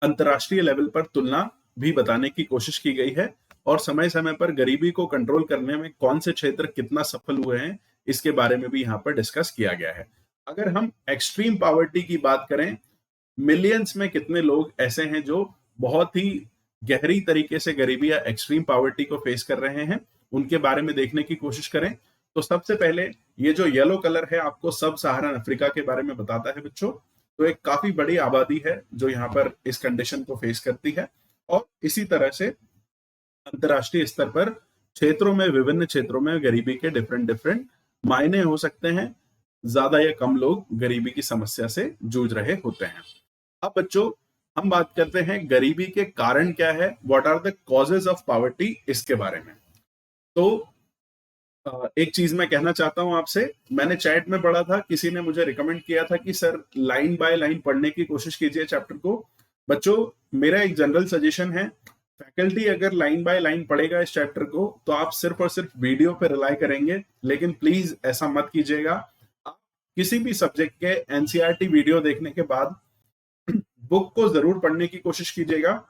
अंतरराष्ट्रीय लेवल पर तुलना भी बताने की कोशिश की गई है, और समय समय पर गरीबी को कंट्रोल करने में कौन से क्षेत्र कितना सफल हुए हैं इसके बारे में भी यहाँ पर डिस्कस किया गया है। अगर हम एक्सट्रीम पॉवर्टी की बात करें, मिलियंस में कितने लोग ऐसे हैं जो बहुत ही गहरी तरीके से गरीबी या एक्सट्रीम पॉवर्टी को फेस कर रहे हैं, उनके बारे में देखने की कोशिश करें। तो सबसे पहले ये जो येलो कलर है आपको सब सहारन अफ्रीका के बारे में बताता है बच्चों। तो एक काफी बड़ी आबादी है जो यहाँ पर इस कंडीशन को फेस करती है, और इसी तरह से अंतर्राष्ट्रीय स्तर पर क्षेत्रों में, विभिन्न क्षेत्रों में गरीबी के डिफरेंट डिफरेंट मायने हो सकते हैं। ज्यादा या कम लोग गरीबी की समस्या से जूझ रहे होते हैं। अब बच्चों हम बात करते हैं गरीबी के कारण क्या है, what are the causes of poverty, इसके बारे में। तो एक चीज मैं कहना चाहता हूं आपसे, मैंने चैट में पढ़ा था, किसी ने मुझे रिकमेंड किया था कि सर लाइन बाय लाइन पढ़ने की कोशिश कीजिए चैप्टर को। बच्चों मेरा एक जनरल सजेशन है, फैकल्टी अगर लाइन बाय लाइन पढ़ेगा इस चैप्टर को तो आप सिर्फ और सिर्फ वीडियो पे रिलाई करेंगे, लेकिन प्लीज ऐसा मत कीजिएगा। आप किसी भी सब्जेक्ट के एनसीईआरटी वीडियो देखने के बाद बुक को जरूर पढ़ने की कोशिश कीजिएगा।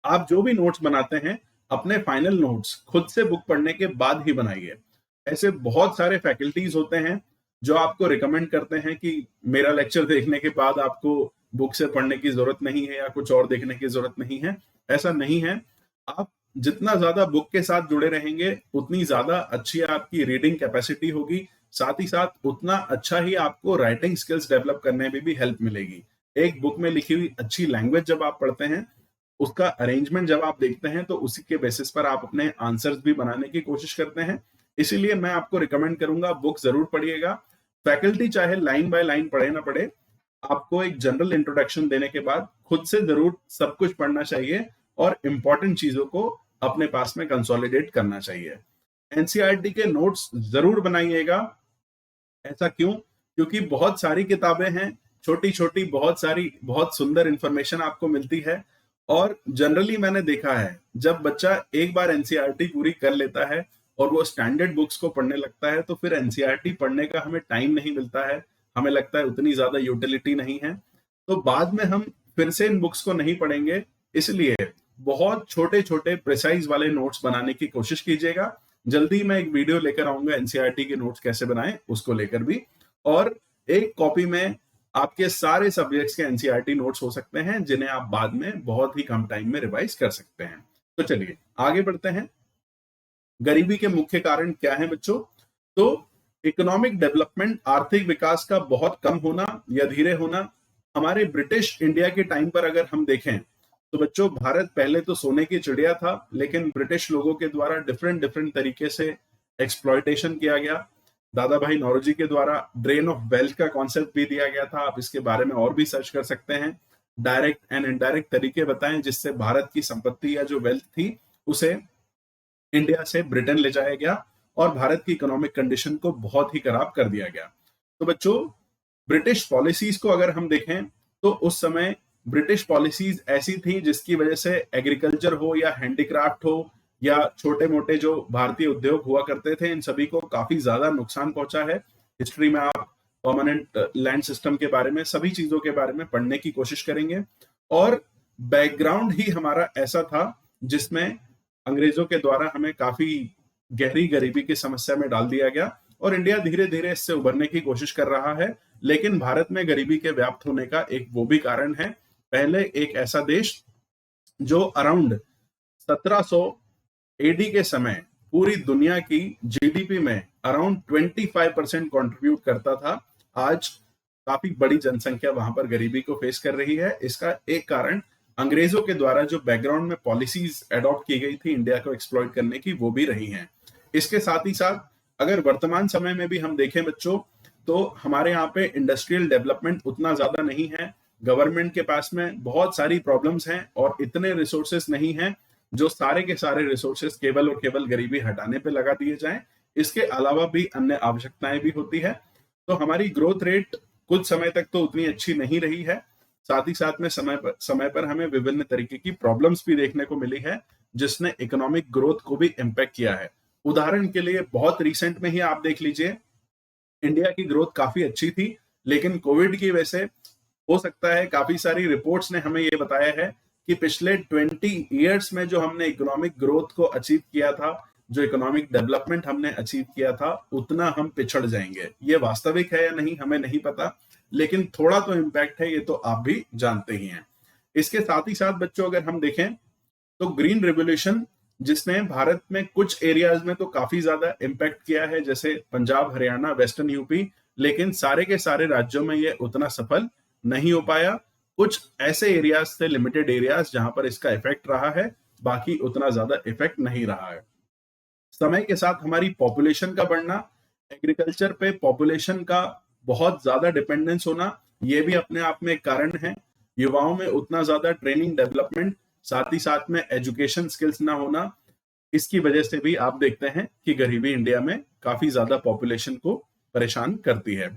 आप जो भी नोट्स बनाते हैं अपने फाइनल नोट्स खुद से बुक पढ़ने के बाद ही बनाइए। ऐसे बहुत सारे फैकल्टीज होते हैं जो आपको रिकमेंड करते हैं कि मेरा लेक्चर देखने के बाद आपको बुक से पढ़ने की जरूरत नहीं है या कुछ और देखने की जरूरत नहीं है। ऐसा नहीं है। आप जितना ज्यादा बुक के साथ जुड़े रहेंगे उतनी ज्यादा अच्छी आपकी रीडिंग कैपेसिटी होगी, साथ ही साथ उतना अच्छा ही आपको राइटिंग स्किल्स डेवलप करने में भी हेल्प मिलेगी। एक बुक में लिखी हुई अच्छी लैंग्वेज जब आप पढ़ते हैं, उसका अरेंजमेंट जब आप देखते हैं, तो उसी के बेसिस पर आप अपने आंसर्स भी बनाने की कोशिश करते हैं। इसीलिए मैं आपको रिकमेंड करूंगा बुक जरूर पढ़िएगा। फैकल्टी चाहे लाइन बाय लाइन पढ़े ना पढ़े, आपको एक जनरल इंट्रोडक्शन देने के बाद खुद से जरूर सब कुछ पढ़ना चाहिए और इंपॉर्टेंट चीजों को अपने पास में कंसोलिडेट करना चाहिए। एनसीईआरटी के नोट्स जरूर बनाइएगा। ऐसा क्यों? क्योंकि बहुत सारी किताबें हैं, छोटी छोटी बहुत सारी बहुत सुंदर इंफॉर्मेशन आपको मिलती है। और जनरली मैंने देखा है जब बच्चा एक बार एनसीईआरटी पूरी कर लेता है और वो स्टैंडर्ड बुक्स को पढ़ने लगता है, तो फिर एनसीईआरटी पढ़ने का हमें टाइम नहीं मिलता है, हमें लगता है उतनी ज्यादा यूटिलिटी नहीं है, तो बाद में हम फिर से इन बुक्स को नहीं पढ़ेंगे। इसलिए बहुत छोटे छोटे प्रिसाइज वाले नोट्स बनाने की कोशिश कीजिएगा। जल्दी मैं एक वीडियो लेकर आऊंगा एनसीईआरटी के नोट्स कैसे बनाएं उसको लेकर भी, और एक कॉपी में आपके सारे सब्जेक्ट्स के एनसीईआरटी नोट्स हो सकते हैं जिन्हें आप बाद में बहुत ही कम टाइम में रिवाइज कर सकते हैं। तो चलिए आगे बढ़ते हैं। गरीबी के मुख्य कारण क्या है बच्चों? तो इकोनॉमिक डेवलपमेंट, आर्थिक विकास का बहुत कम होना या धीरे होना। हमारे ब्रिटिश इंडिया के टाइम पर अगर हम देखें तो बच्चों भारत पहले तो सोने की चिड़िया था, लेकिन ब्रिटिश लोगों के द्वारा डिफरेंट डिफरेंट तरीके से एक्सप्लॉयटेशन किया गया। दादा भाई नौरोजी के द्वारा ड्रेन ऑफ वेल्थ का कॉन्सेप्ट भी दिया गया था, आप इसके बारे में और भी सर्च कर सकते हैं। डायरेक्ट एंड इनडायरेक्ट तरीके बताएं जिससे भारत की संपत्ति या जो वेल्थ थी उसे इंडिया से ब्रिटेन ले जाया गया और भारत की इकोनॉमिक कंडीशन को बहुत ही खराब कर दिया गया। तो बच्चों ब्रिटिश पॉलिसीज को अगर हम देखें तो उस समय ब्रिटिश पॉलिसीज ऐसी थी जिसकी वजह से एग्रीकल्चर हो या हैंडीक्राफ्ट हो या छोटे मोटे जो भारतीय उद्योग हुआ करते थे, इन सभी को काफी ज्यादा नुकसान पहुंचा है। हिस्ट्री में आप परमानेंट लैंड सिस्टम के बारे में, सभी चीजों के बारे में पढ़ने की कोशिश करेंगे। और बैकग्राउंड ही हमारा ऐसा था जिसमें अंग्रेजों के द्वारा हमें काफी गहरी गरीबी की समस्या में डाल दिया गया और इंडिया धीरे धीरे इससे उभरने की कोशिश कर रहा है। लेकिन भारत में गरीबी के व्याप्त होने का एक वो भी कारण है, पहले एक ऐसा देश जो अराउंड 1700 एडी के समय पूरी दुनिया की जीडीपी में अराउंड 25% कंट्रीब्यूट करता था, आज काफी बड़ी जनसंख्या वहां पर गरीबी को फेस कर रही है। इसका एक कारण अंग्रेजों के द्वारा जो बैकग्राउंड में पॉलिसीज एडॉप्ट की गई थी इंडिया को एक्सप्लॉइट करने की, वो भी रही हैं। इसके साथ ही साथ अगर वर्तमान समय में भी हम देखें बच्चों, तो हमारे यहाँ पे इंडस्ट्रियल डेवलपमेंट उतना ज्यादा नहीं है। गवर्नमेंट के पास में बहुत सारी प्रॉब्लम्स हैं और इतने रिसोर्सेस नहीं हैं जो सारे के सारे रिसोर्सेस केवल और केवल गरीबी हटाने पे लगा दिए जाएं। इसके अलावा भी अन्य आवश्यकताएं भी होती है। तो हमारी ग्रोथ रेट कुछ समय तक तो उतनी अच्छी नहीं रही है, साथ ही साथ में समय पर हमें विभिन्न तरीके की प्रॉब्लम्स भी देखने को मिली है जिसने इकोनॉमिक ग्रोथ को भी इम्पैक्ट किया है। उदाहरण के लिए बहुत रिसेंट में ही आप देख लीजिए, इंडिया की ग्रोथ काफी अच्छी थी, लेकिन कोविड की वजह से हो सकता है, काफी सारी रिपोर्ट्स ने हमें ये बताया है कि पिछले 20 ईयर्स में जो हमने इकोनॉमिक ग्रोथ को अचीव किया था जो इकोनॉमिक डेवलपमेंट हमने अचीव किया था उतना हम पिछड़ जाएंगे। ये वास्तविक है या नहीं हमें नहीं पता, लेकिन थोड़ा तो इम्पैक्ट है, ये तो आप भी जानते ही हैं। इसके साथ ही साथ बच्चों अगर हम देखें तो ग्रीन रेवोल्यूशन जिसने भारत में कुछ एरियाज में तो काफी ज्यादा इम्पैक्ट किया है, जैसे पंजाब, हरियाणा, वेस्टर्न यूपी, लेकिन सारे के सारे राज्यों में ये उतना सफल नहीं हो पाया। कुछ ऐसे एरियाज थे, लिमिटेड एरियाज, जहां पर इसका इफेक्ट रहा है, बाकी उतना ज्यादा इफेक्ट नहीं रहा है। समय के साथ हमारी पॉपुलेशन का बढ़ना, एग्रीकल्चर पे पॉपुलेशन का बहुत ज्यादा डिपेंडेंस होना, ये भी अपने आप में एक कारण है। युवाओं में उतना ज्यादा ट्रेनिंग डेवलपमेंट, साथ ही साथ में एजुकेशन स्किल्स ना होना, इसकी वजह से भी आप देखते हैं कि गरीबी इंडिया में काफी ज्यादा पॉपुलेशन को परेशान करती है।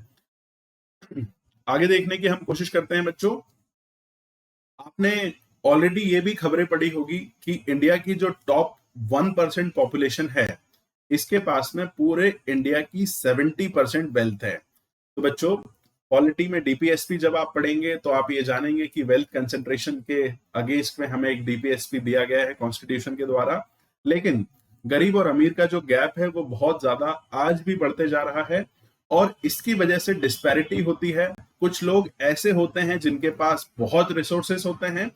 आगे देखने की हम कोशिश करते हैं बच्चों। आपने ऑलरेडी ये भी खबरें पढ़ी होगी कि इंडिया की जो टॉप 1% पॉपुलेशन है, इसके पास में पूरे इंडिया की 70% वेल्थ है। तो बच्चों पॉलिटी में डीपीएसपी जब आप पढ़ेंगे तो आप ये जानेंगे कि वेल्थ कंसेंट्रेशन के अगेंस्ट में हमें एक डीपीएसपी दिया गया है कॉन्स्टिट्यूशन के द्वारा, लेकिन गरीब और अमीर का जो गैप है वो बहुत ज्यादा आज भी बढ़ते जा रहा है और इसकी वजह से डिस्पैरिटी होती है। कुछ लोग ऐसे होते हैं जिनके पास बहुत रिसोर्सेस होते हैं,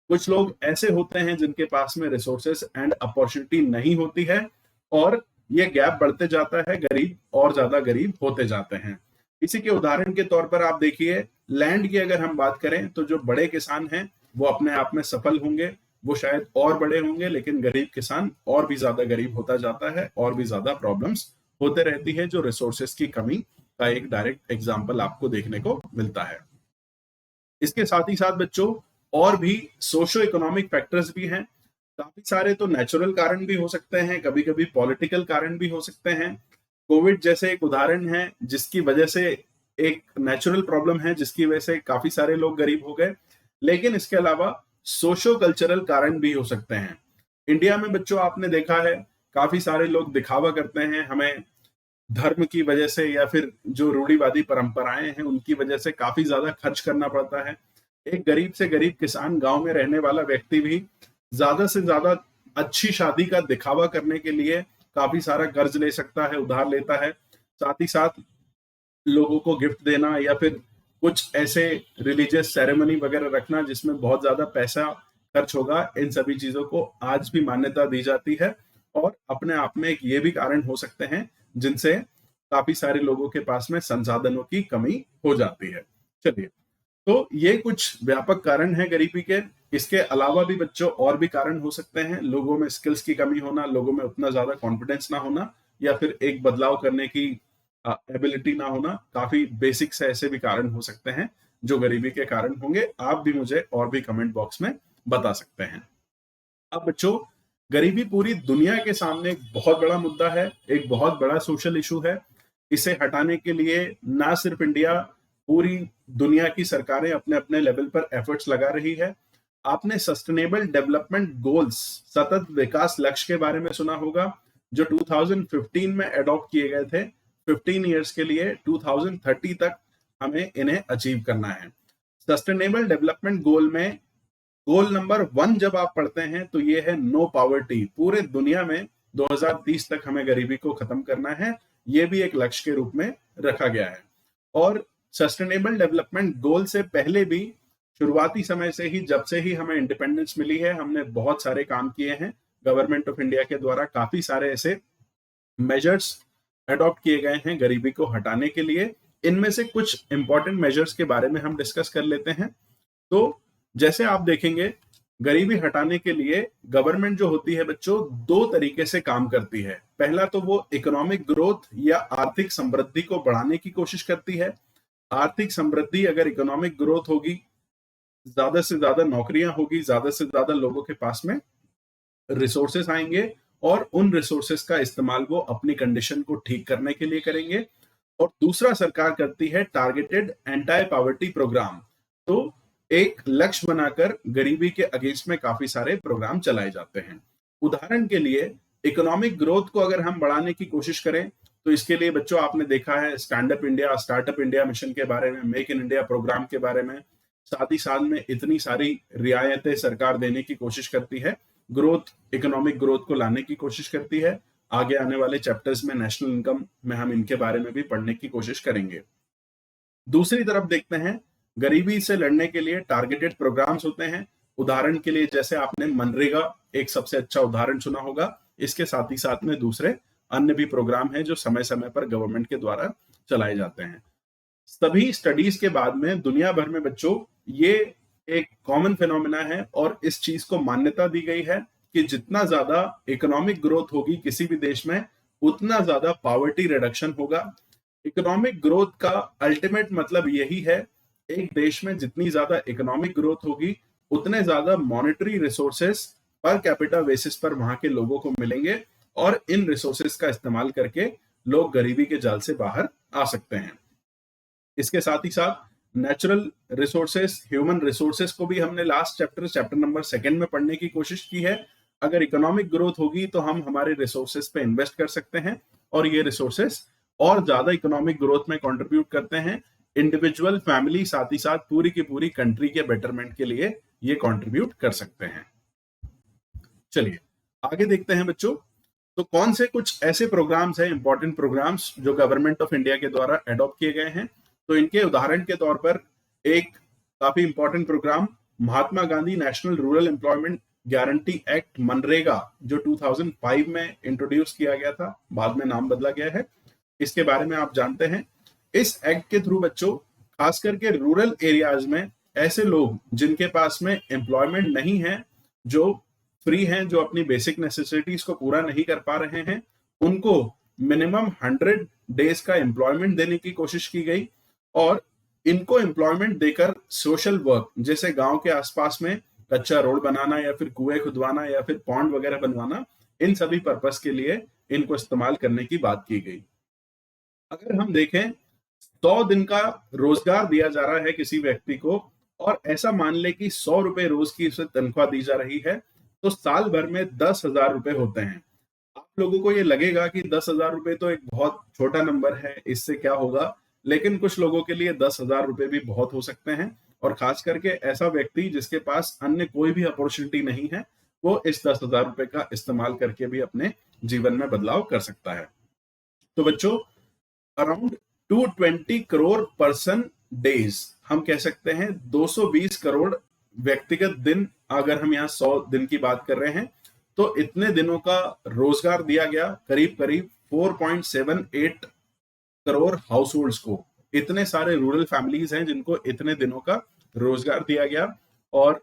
कुछ लोग ऐसे होते हैं जिनके पास में रिसोर्सेस एंड अपॉर्चुनिटी नहीं होती है और ये गैप बढ़ते जाता है, गरीब और ज्यादा गरीब होते जाते हैं। इसी के उदाहरण के तौर पर आप देखिए, लैंड की अगर हम बात करें तो जो बड़े किसान हैं वो अपने आप में सफल होंगे, वो शायद और बड़े होंगे, लेकिन गरीब किसान और भी ज्यादा गरीब होता जाता है और भी ज्यादा प्रॉब्लम्स होते रहती है, जो रिसोर्सेस की कमी का एक डायरेक्ट एग्जाम्पल आपको देखने को मिलता है। इसके साथ ही साथ बच्चों और भी सोशो इकोनॉमिक फैक्टर्स भी हैं। काफी सारे तो नेचुरल कारण भी हो सकते हैं, कभी कभी पॉलिटिकल कारण भी हो सकते हैं। कोविड जैसे एक उदाहरण है जिसकी वजह से, एक नेचुरल प्रॉब्लम है जिसकी वजह से काफी सारे लोग गरीब हो गए, लेकिन इसके अलावा सोशो कल्चरल कारण भी हो सकते हैं। इंडिया में बच्चों आपने देखा है काफी सारे लोग दिखावा करते हैं, हमें धर्म की वजह से या फिर जो रूढ़िवादी परंपराएं हैं उनकी वजह से काफी ज्यादा खर्च करना पड़ता है। एक गरीब से गरीब किसान, गांव में रहने वाला व्यक्ति भी ज्यादा से ज्यादा अच्छी शादी का दिखावा करने के लिए काफी सारा कर्ज ले सकता है, उधार लेता है। साथ ही साथ लोगों को गिफ्ट देना या फिर कुछ ऐसे रिलीजियस सेरेमनी वगैरह रखना जिसमें बहुत ज्यादा पैसा खर्च होगा, इन सभी चीजों को आज भी मान्यता दी जाती है और अपने आप में एक ये भी कारण हो सकते हैं जिनसे काफी सारे लोगों के पास में संसाधनों की कमी हो जाती है। चलिए, तो ये कुछ व्यापक कारण है गरीबी के। इसके अलावा भी बच्चों और भी कारण हो सकते हैं, लोगों में स्किल्स की कमी होना, लोगों में उतना ज्यादा कॉन्फिडेंस ना होना, या फिर एक बदलाव करने की एबिलिटी ना होना। काफी बेसिक से ऐसे भी कारण हो सकते हैं जो गरीबी के कारण होंगे। आप भी मुझे और भी कमेंट बॉक्स में बता सकते हैं। अब बच्चों, गरीबी पूरी दुनिया के सामने एक बहुत बड़ा मुद्दा है, एक बहुत बड़ा सोशल इशू है। इसे हटाने के लिए ना सिर्फ इंडिया, पूरी दुनिया की सरकारें अपने अपने लेवल पर एफर्ट्स लगा रही है। आपने सस्टेनेबल डेवलपमेंट गोल्स, सतत विकास लक्ष्य के बारे में सुना होगा, जो 2015 में अडॉप्ट किए गए थे। 15 इयर्स के लिए 2030 तक हमें इन्हें अचीव करना है। सस्टेनेबल डेवलपमेंट गोल में गोल नंबर 1 जब आप पढ़ते हैं तो ये है नो पॉवर्टी। पूरे दुनिया में 2030 तक हमें गरीबी को खत्म करना है, ये भी एक लक्ष्य के रूप में रखा गया है। और सस्टेनेबल डेवलपमेंट गोल से पहले भी शुरुआती समय से ही, जब से ही हमें इंडिपेंडेंस मिली है, हमने बहुत सारे काम किए हैं। गवर्नमेंट ऑफ इंडिया के द्वारा काफी सारे ऐसे मेजर्स अडॉप्ट किए गए हैं गरीबी को हटाने के लिए। इनमें से कुछ इंपॉर्टेंट मेजर्स के बारे में हम डिस्कस कर लेते हैं। तो जैसे आप देखेंगे, गरीबी हटाने के लिए गवर्नमेंट जो होती है बच्चों, 2 तरीके से काम करती है। पहला तो वो इकोनॉमिक ग्रोथ या आर्थिक समृद्धि को बढ़ाने की कोशिश करती है। आर्थिक समृद्धि, अगर इकोनॉमिक ग्रोथ होगी, ज्यादा से ज्यादा नौकरियां होगी, ज्यादा से ज्यादा लोगों के पास में रिसोर्सेस आएंगे और उन रिसोर्सेस का इस्तेमाल वो अपनी कंडीशन को ठीक करने के लिए करेंगे। और दूसरा सरकार करती है टारगेटेड एंटी पॉवर्टी प्रोग्राम। तो एक लक्ष्य बनाकर गरीबी के अगेंस्ट में काफी सारे प्रोग्राम चलाए जाते हैं। उदाहरण के लिए, इकोनॉमिक ग्रोथ को अगर हम बढ़ाने की कोशिश करें तो इसके लिए बच्चों आपने देखा है stand up India, startup India mission के बारे में, मेक इन इंडिया प्रोग्राम के बारे में। साथ ही साथ में इतनी सारी रियायतें सरकार देने की कोशिश करती है, ग्रोथ, इकोनॉमिक ग्रोथ को लाने की कोशिश करती है। आगे आने वाले चैप्टर्स में नेशनल इनकम में हम इनके बारे में भी पढ़ने की कोशिश करेंगे। दूसरी तरफ देखते हैं, गरीबी से लड़ने के लिए टारगेटेड प्रोग्राम्स होते हैं। उदाहरण के लिए जैसे आपने मनरेगा एक सबसे अच्छा उदाहरण सुना होगा, इसके साथ ही साथ में दूसरे अन्य भी प्रोग्राम हैं जो समय समय पर गवर्नमेंट के द्वारा चलाए जाते हैं। सभी स्टडीज के बाद में दुनिया भर में बच्चों ये एक कॉमन फिनोमिना है और इस चीज को मान्यता दी गई है कि जितना ज्यादा इकोनॉमिक ग्रोथ होगी किसी भी देश में, उतना ज्यादा पॉवर्टी रिडक्शन होगा। इकोनॉमिक ग्रोथ का अल्टीमेट मतलब यही है, एक देश में जितनी ज्यादा इकोनॉमिक ग्रोथ होगी उतने ज्यादा monetary resources per capita basis पर वहां के लोगों को मिलेंगे और इन रिसोर्सेस का इस्तेमाल करके लोग गरीबी के जाल से बाहर आ सकते हैं। इसके साथ ही साथ नेचुरल रिसोर्सेस, ह्यूमन रिसोर्सेस को भी हमने लास्ट चैप्टर नंबर 2 में पढ़ने की कोशिश की है। अगर इकोनॉमिक ग्रोथ होगी तो हम हमारे रिसोर्सेस पे इन्वेस्ट कर सकते हैं और ये रिसोर्सेस और ज्यादा इकोनॉमिक ग्रोथ में कंट्रीब्यूट करते हैं। इंडिविजुअल, फैमिली, साथ ही साथ पूरी की पूरी कंट्री के बेटरमेंट के लिए ये कंट्रीब्यूट कर सकते हैं। चलिए आगे देखते हैं बच्चों, तो कौन से कुछ ऐसे प्रोग्राम्स हैं, इंपॉर्टेंट प्रोग्राम्स जो गवर्नमेंट ऑफ इंडिया के द्वारा एडॉप्ट किए गए हैं। तो इनके उदाहरण के तौर पर एक काफी important programme Mahatma Gandhi national rural employment guarantee act मनरेगा, जो 2005 में इंट्रोड्यूस किया गया था, बाद में नाम बदला गया है, इसके बारे में आप जानते हैं। इस एक्ट के थ्रू बच्चों खास करके रूरल एरियाज में ऐसे लोग जिनके पास में एम्प्लॉयमेंट नहीं है, जो फ्री हैं, जो अपनी बेसिक नेसेसिटीज को पूरा नहीं कर पा रहे हैं, उनको मिनिमम 100 डेज का एम्प्लॉयमेंट देने की कोशिश की गई और इनको एम्प्लॉयमेंट देकर सोशल वर्क, जैसे गांव के आसपास में कच्चा रोड बनाना या फिर कुएं खुदवाना या फिर पॉन्ड वगैरह बनवाना, इन सभी पर्पस के लिए इनको इस्तेमाल करने की बात की गई। अगर हम देखें 100 दिन का रोजगार दिया जा रहा है किसी व्यक्ति को और ऐसा मान ले कि 100 रुपए रोज की उसे तनख्वाह दी जा रही है, तो साल भर में 10,000 रुपए होते हैं। आप लोगों को ये लगेगा कि 10,000 रुपए तो एक बहुत छोटा नंबर है, इससे क्या होगा, लेकिन कुछ लोगों के लिए 10,000 रुपए भी बहुत हो सकते हैं और खास करके ऐसा व्यक्ति जिसके पास अन्य कोई भी अपॉर्चुनिटी नहीं है, वो इस 10,000 रुपए का इस्तेमाल करके भी अपने जीवन में बदलाव कर सकता है। तो बच्चों अराउंड 220 करोड़ पर्सन डेज, हम कह सकते हैं 220 करोड़ व्यक्तिगत दिन, अगर हम यहाँ 100 दिन की बात कर रहे हैं, तो इतने दिनों का रोजगार दिया गया करीब करीब 4.78 करोड़ हाउस होल्ड्स को। इतने सारे रूरल फैमिलीज हैं जिनको इतने दिनों का रोजगार दिया गया और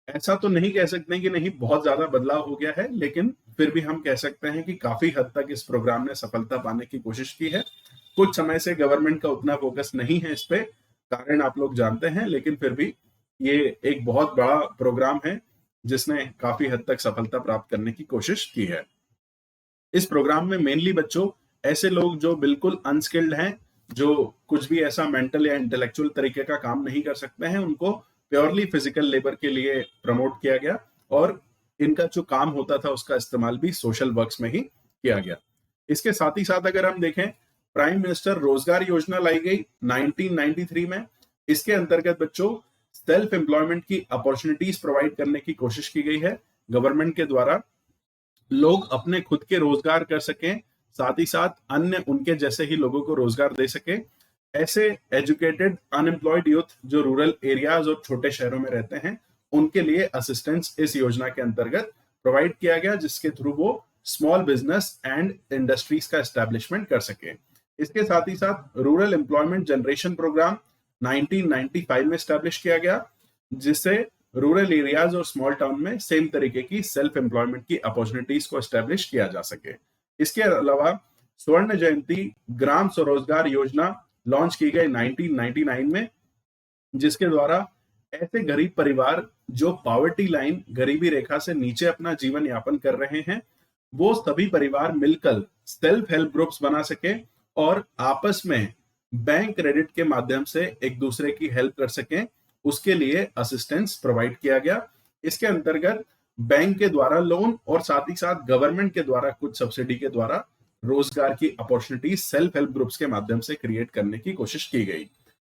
ऐसा तो नहीं कह सकते कि नहीं बहुत ज्यादा बदलाव हो गया है, लेकिन फिर भी हम कह सकते हैं कि काफी हद तक इस प्रोग्राम ने सफलता पाने की कोशिश की है। कुछ समय से गवर्नमेंट का उतना फोकस नहीं है इस पे, कारण आप लोग जानते हैं, लेकिन फिर भी ये एक बहुत बड़ा प्रोग्राम है जिसने काफी हद तक सफलता प्राप्त करने की कोशिश की है। इस प्रोग्राम में मेनली बच्चों ऐसे लोग जो बिल्कुल अनस्किल्ड हैं, जो कुछ भी ऐसा मेंटल या इंटेलेक्चुअल तरीके का काम नहीं कर सकते हैं, उनको प्योरली फिजिकल लेबर के लिए प्रमोट किया गया और इनका जो काम होता था उसका इस्तेमाल भी सोशल वर्क्स में ही किया गया। इसके साथ ही साथ अगर हम देखें, प्राइम मिनिस्टर रोजगार योजना लाई गई 1993 में। इसके अंतर्गत बच्चों सेल्फ एम्प्लॉयमेंट की अपॉर्चुनिटीज प्रोवाइड करने की कोशिश की गई है गवर्नमेंट के द्वारा, लोग अपने खुद के रोजगार कर सकें, साथ ही साथ अन्य उनके जैसे ही लोगों को रोजगार दे सके। ऐसे एजुकेटेड अनएम्प्लॉयड यूथ जो रूरल एरियाज और छोटे शहरों में रहते हैं, उनके लिए असिस्टेंस इस योजना के अंतर्गत प्रोवाइड किया गया, जिसके थ्रू वो स्मॉल बिजनेस एंड इंडस्ट्रीज का एस्टेब्लिशमेंट कर सके। इसके साथ ही साथ रूरल एम्प्लॉयमेंट जनरेशन प्रोग्राम 1995 में स्टैब्लिश किया गया, जिससे रूरल एरियाज और स्मॉल टाउन में सेम तरीके की सेल्फ एम्प्लॉयमेंट की अपॉर्चुनिटीज को एस्टेब्लिश किया जा सके। इसके अलावा स्वर्ण जयंती ग्राम स्वरोजगार योजना लॉन्च की गई 1999 में, जिसके द्वारा ऐसे गरीब परिवार जो पॉवर्टी लाइन, गरीबी रेखा से नीचे अपना जीवन यापन कर रहे हैं, वो सभी परिवार मिलकर सेल्फ हेल्प ग्रुप्स बना सके और आपस में बैंक क्रेडिट के माध्यम से एक दूसरे की हेल्प कर सकें, उसके लिए असिस्टेंस प्रोवाइड किया गया। इसके अंतर्गत बैंक के द्वारा लोन और साथ ही साथ गवर्नमेंट के द्वारा कुछ सब्सिडी के द्वारा रोजगार की अपॉर्चुनिटी सेल्फ हेल्प ग्रुप्स के माध्यम से क्रिएट करने की कोशिश की गई।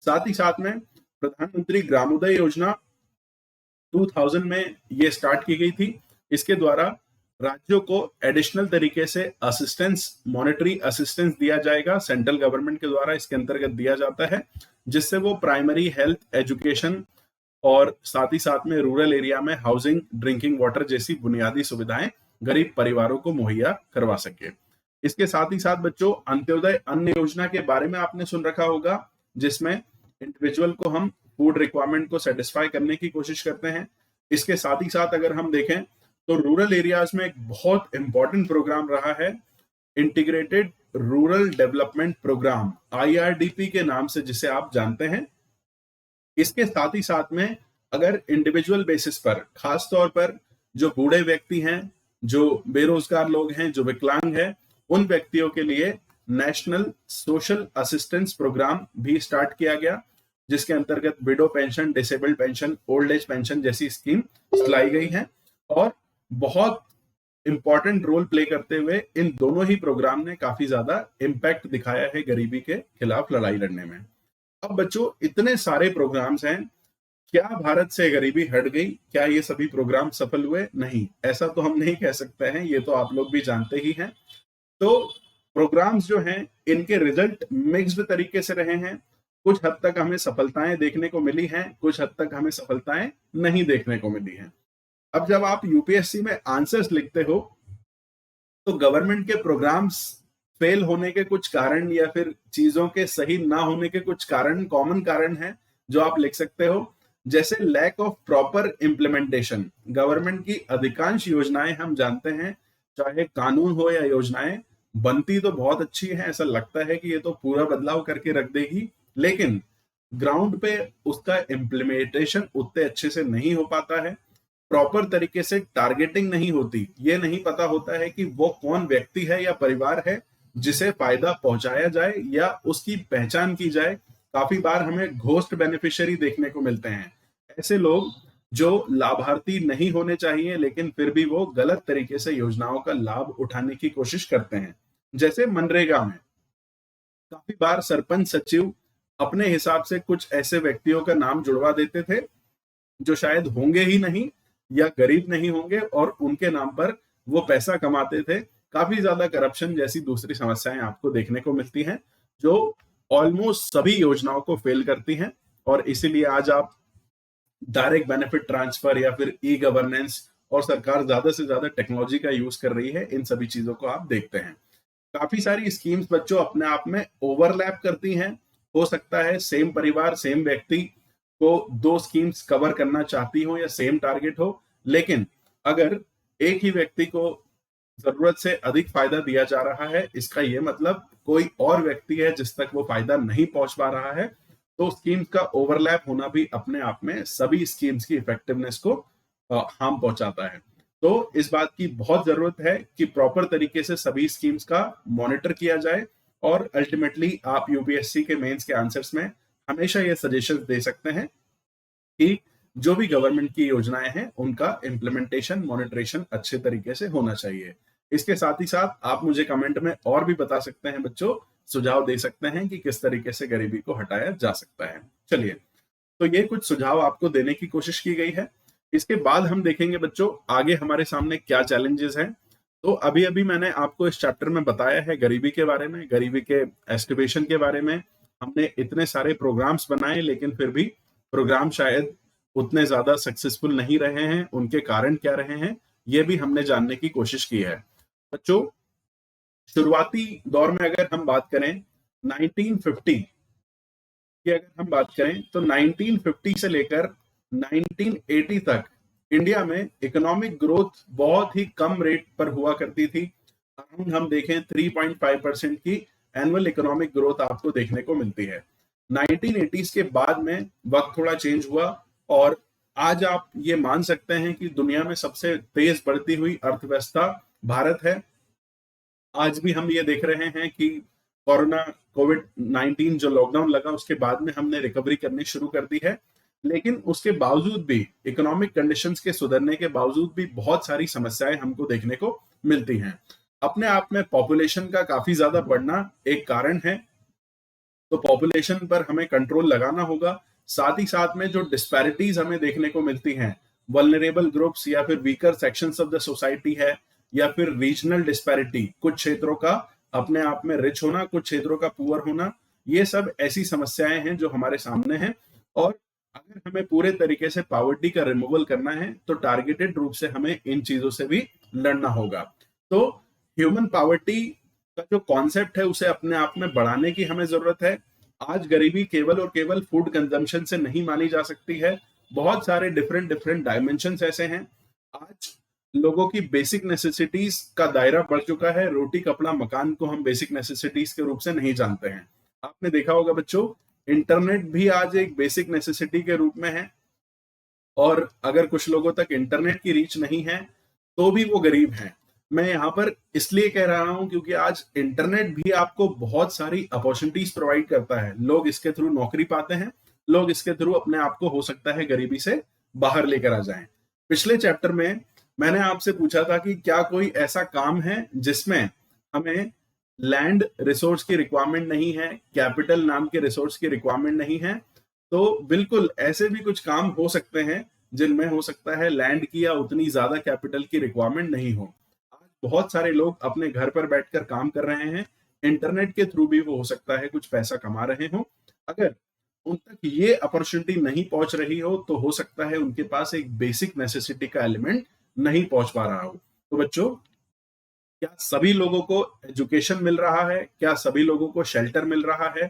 साथ ही साथ में प्रधानमंत्री ग्रामोदय योजना 2000 में ये स्टार्ट की गई थी। इसके द्वारा राज्यों को एडिशनल तरीके से असिस्टेंस, मॉनेटरी असिस्टेंस दिया जाएगा, सेंट्रल गवर्नमेंट के द्वारा इसके अंतर्गत दिया जाता है, जिससे वो प्राइमरी हेल्थ एजुकेशन और साथ ही साथ में रूरल एरिया में हाउसिंग, ड्रिंकिंग वाटर जैसी बुनियादी सुविधाएं गरीब परिवारों को मुहैया करवा सके। इसके साथ ही साथ बच्चों, अंत्योदय अन्न योजना के बारे में आपने सुन रखा होगा, जिसमें इंडिविजुअल को हम फूड रिक्वायरमेंट को सेटिस्फाई करने की कोशिश करते हैं। इसके साथ ही साथ अगर हम देखें तो रूरल एरियाज में एक बहुत इंपॉर्टेंट प्रोग्राम रहा है, integrated rural development programme, IRDP के नाम से जिसे आप जानते हैं। इसके साथ ही साथ में अगर इंडिविजुअल बेसिस पर, खास तौर पर जो बूढ़े व्यक्ति हैं, जो बेरोजगार लोग हैं, जो विकलांग हैं, उन व्यक्तियों के लिए नेशनल सोशल असिस्टेंस प्रोग्राम भी स्टार्ट किया गया, जिसके अंतर्गत window pension, disabled pension, old age pension जैसी स्कीम चलाई गई है और बहुत इंपॉर्टेंट रोल प्ले करते हुए इन दोनों ही प्रोग्राम ने काफी ज्यादा इम्पैक्ट दिखाया है गरीबी के खिलाफ लड़ाई लड़ने में। अब बच्चों, इतने सारे प्रोग्राम्स हैं, क्या भारत से गरीबी हट गई? क्या ये सभी प्रोग्राम सफल हुए? नहीं, ऐसा तो हम नहीं कह सकते हैं, ये तो आप लोग भी जानते ही हैं। तो प्रोग्राम्स जो हैं, इनके रिजल्ट मिक्स्ड तरीके से रहे हैं। कुछ हद तक हमें सफलताएं देखने को मिली हैं, कुछ हद तक हमें सफलताएं नहीं देखने को मिली हैं। अब जब आप यूपीएससी में आंसर्स लिखते हो तो गवर्नमेंट के प्रोग्राम्स फेल होने के कुछ कारण या फिर चीजों के सही ना होने के कुछ कारण, कॉमन कारण है जो आप लिख सकते हो, जैसे lack of proper implementation. Government की अधिकांश योजनाएं हम जानते हैं, चाहे कानून हो या योजनाएं, बनती तो बहुत अच्छी है, ऐसा लगता है कि ये तो पूरा बदलाव करके रख देगी, लेकिन ग्राउंड पे उसका इम्प्लीमेंटेशन उतने अच्छे से नहीं हो पाता है। प्रॉपर तरीके से टारगेटिंग नहीं होती, ये नहीं पता होता है कि वो कौन व्यक्ति है या परिवार है जिसे फायदा पहुंचाया जाए या उसकी पहचान की जाए। काफी बार हमें घोस्ट बेनिफिशियरी देखने को मिलते हैं, ऐसे लोग जो लाभार्थी नहीं होने चाहिए लेकिन फिर भी वो गलत तरीके से योजनाओं का लाभ उठाने की कोशिश करते हैं। जैसे मनरेगा में काफी बार सरपंच, सचिव अपने हिसाब से कुछ ऐसे व्यक्तियों का नाम जुड़वा देते थे जो शायद होंगे ही नहीं या गरीब नहीं होंगे और उनके नाम पर वो पैसा कमाते थे। काफी ज्यादा करप्शन जैसी दूसरी समस्याएं आपको देखने को मिलती हैं जो ऑलमोस्ट सभी योजनाओं को फेल करती हैं, और इसीलिए आज आप डायरेक्ट बेनिफिट ट्रांसफर या फिर ई गवर्नेंस, और सरकार ज्यादा से ज्यादा टेक्नोलॉजी का यूज कर रही है, इन सभी चीजों को आप देखते हैं। काफी सारी स्कीम्स बच्चों अपने आप में ओवरलैप करती हैं। हो सकता है सेम परिवार, सेम व्यक्ति को दो स्कीम्स कवर करना चाहती हो या सेम टारगेट हो, लेकिन अगर एक ही व्यक्ति को जरूरत से अधिक फायदा दिया जा रहा है, इसका यह मतलब कोई और व्यक्ति है जिस तक वो फायदा नहीं पहुंच पा रहा है, तो स्कीम्स का ओवरलैप होना भी अपने आप में सभी स्कीम्स की इफेक्टिवनेस को हार्म पहुंचाता है। तो इस बात की बहुत जरूरत है कि प्रॉपर तरीके से सभी स्कीम्स का मॉनिटर किया जाए, और अल्टीमेटली आप यूपीएससी के मेंस के आंसर्स में हमेशा ये सजेशन दे सकते हैं कि जो भी गवर्नमेंट की योजनाएं हैं उनका इम्प्लीमेंटेशन, मॉनिटरेशन अच्छे तरीके से होना चाहिए। इसके साथ ही साथ आप मुझे कमेंट में और भी बता सकते हैं बच्चों, सुझाव दे सकते हैं कि किस तरीके से गरीबी को हटाया जा सकता है। चलिए, तो ये कुछ सुझाव आपको देने की कोशिश की गई है। इसके बाद हम देखेंगे बच्चों आगे हमारे सामने क्या चैलेंजेस हैं। तो अभी अभी मैंने आपको इस चैप्टर में बताया है गरीबी के बारे में, गरीबी के एस्टिमेशन के बारे में। हमने इतने सारे प्रोग्राम्स बनाए लेकिन फिर भी प्रोग्राम शायद उतने ज्यादा सक्सेसफुल नहीं रहे हैं, उनके कारण क्या रहे हैं ये भी हमने जानने की कोशिश की है। बच्चों, शुरुआती दौर में अगर हम बात करें 1950 की, अगर हम बात करें तो 1950 से लेकर 1980 तक इंडिया में इकोनॉमिक ग्रोथ बहुत ही कम रेट पर हुआ करती थी। अराउंड हम देखें 3.5% की एनुअल इकोनॉमिक ग्रोथ आपको देखने को मिलती है। 1980s के बाद में वक्त थोड़ा चेंज हुआ और आज आप ये मान सकते हैं कि दुनिया में सबसे तेज बढ़ती हुई अर्थव्यवस्था भारत है। आज भी हम ये देख रहे हैं कि कोविड-19 जो लॉकडाउन लगा उसके बाद में हमने रिकवरी करनी शुरू कर दी है, लेकिन उसके बावजूद भी, इकोनॉमिक कंडीशंस के सुधरने के बावजूद भी बहुत सारी समस्याएं हमको देखने को मिलती हैं। अपने आप में पॉपुलेशन का काफी ज्यादा बढ़ना एक कारण है, तो पॉपुलेशन पर हमें कंट्रोल लगाना होगा। साथ ही साथ में जो डिस्पैरिटीज हमें देखने को मिलती हैं, वल्नरेबल ग्रुप्स या फिर weaker sections of the society है, या फिर रीजनल डिस्पैरिटी, कुछ क्षेत्रों का अपने आप में रिच होना, कुछ क्षेत्रों का पुअर होना, ये सब ऐसी समस्याएं हैं जो हमारे सामने हैं। और अगर हमें पूरे तरीके से पॉवर्टी का रिमूवल करना है तो टारगेटेड रूप से हमें इन चीजों से भी लड़ना होगा। तो ह्यूमन पॉवर्टी का जो कॉन्सेप्ट है उसे अपने आप में बढ़ाने की हमें जरूरत है। आज गरीबी केवल और केवल फूड कंजम्पशन से नहीं मानी जा सकती है, बहुत सारे डिफरेंट डिफरेंट डायमेंशंस ऐसे हैं। आज लोगों की बेसिक नेसेसिटीज का दायरा बढ़ चुका है, रोटी कपड़ा मकान को हम बेसिक नेसेसिटीज के रूप से नहीं जानते हैं। आपने देखा होगा बच्चों, इंटरनेट भी आज एक बेसिक नेसेसिटी के रूप में है, और अगर कुछ लोगों तक इंटरनेट की रीच नहीं है तो भी वो गरीब हैं। मैं यहाँ पर इसलिए कह रहा हूं क्योंकि आज इंटरनेट भी आपको बहुत सारी अपॉर्चुनिटीज प्रोवाइड करता है, लोग इसके थ्रू नौकरी पाते हैं, लोग इसके थ्रू अपने आप को हो सकता है गरीबी से बाहर लेकर आ जाएं। पिछले चैप्टर में मैंने आपसे पूछा था कि क्या कोई ऐसा काम है जिसमें हमें लैंड रिसोर्स की रिक्वायरमेंट नहीं है, कैपिटल नाम के रिसोर्स की रिक्वायरमेंट नहीं है। तो बिल्कुल ऐसे भी कुछ काम हो सकते हैं जिनमें हो सकता है लैंड की या उतनी ज्यादा कैपिटल की रिक्वायरमेंट नहीं हो। आज बहुत सारे लोग अपने घर पर बैठकर काम कर रहे हैं, इंटरनेट के थ्रू भी वो हो सकता है कुछ पैसा कमा रहे हो। अगर उन तक ये अपॉर्चुनिटी नहीं पहुंच रही हो तो हो सकता है उनके पास एक बेसिक नेसेसिटी का एलिमेंट नहीं पहुंच पा रहा हो। तो बच्चों, क्या सभी लोगों को एजुकेशन मिल रहा है? क्या सभी लोगों को शेल्टर मिल रहा है?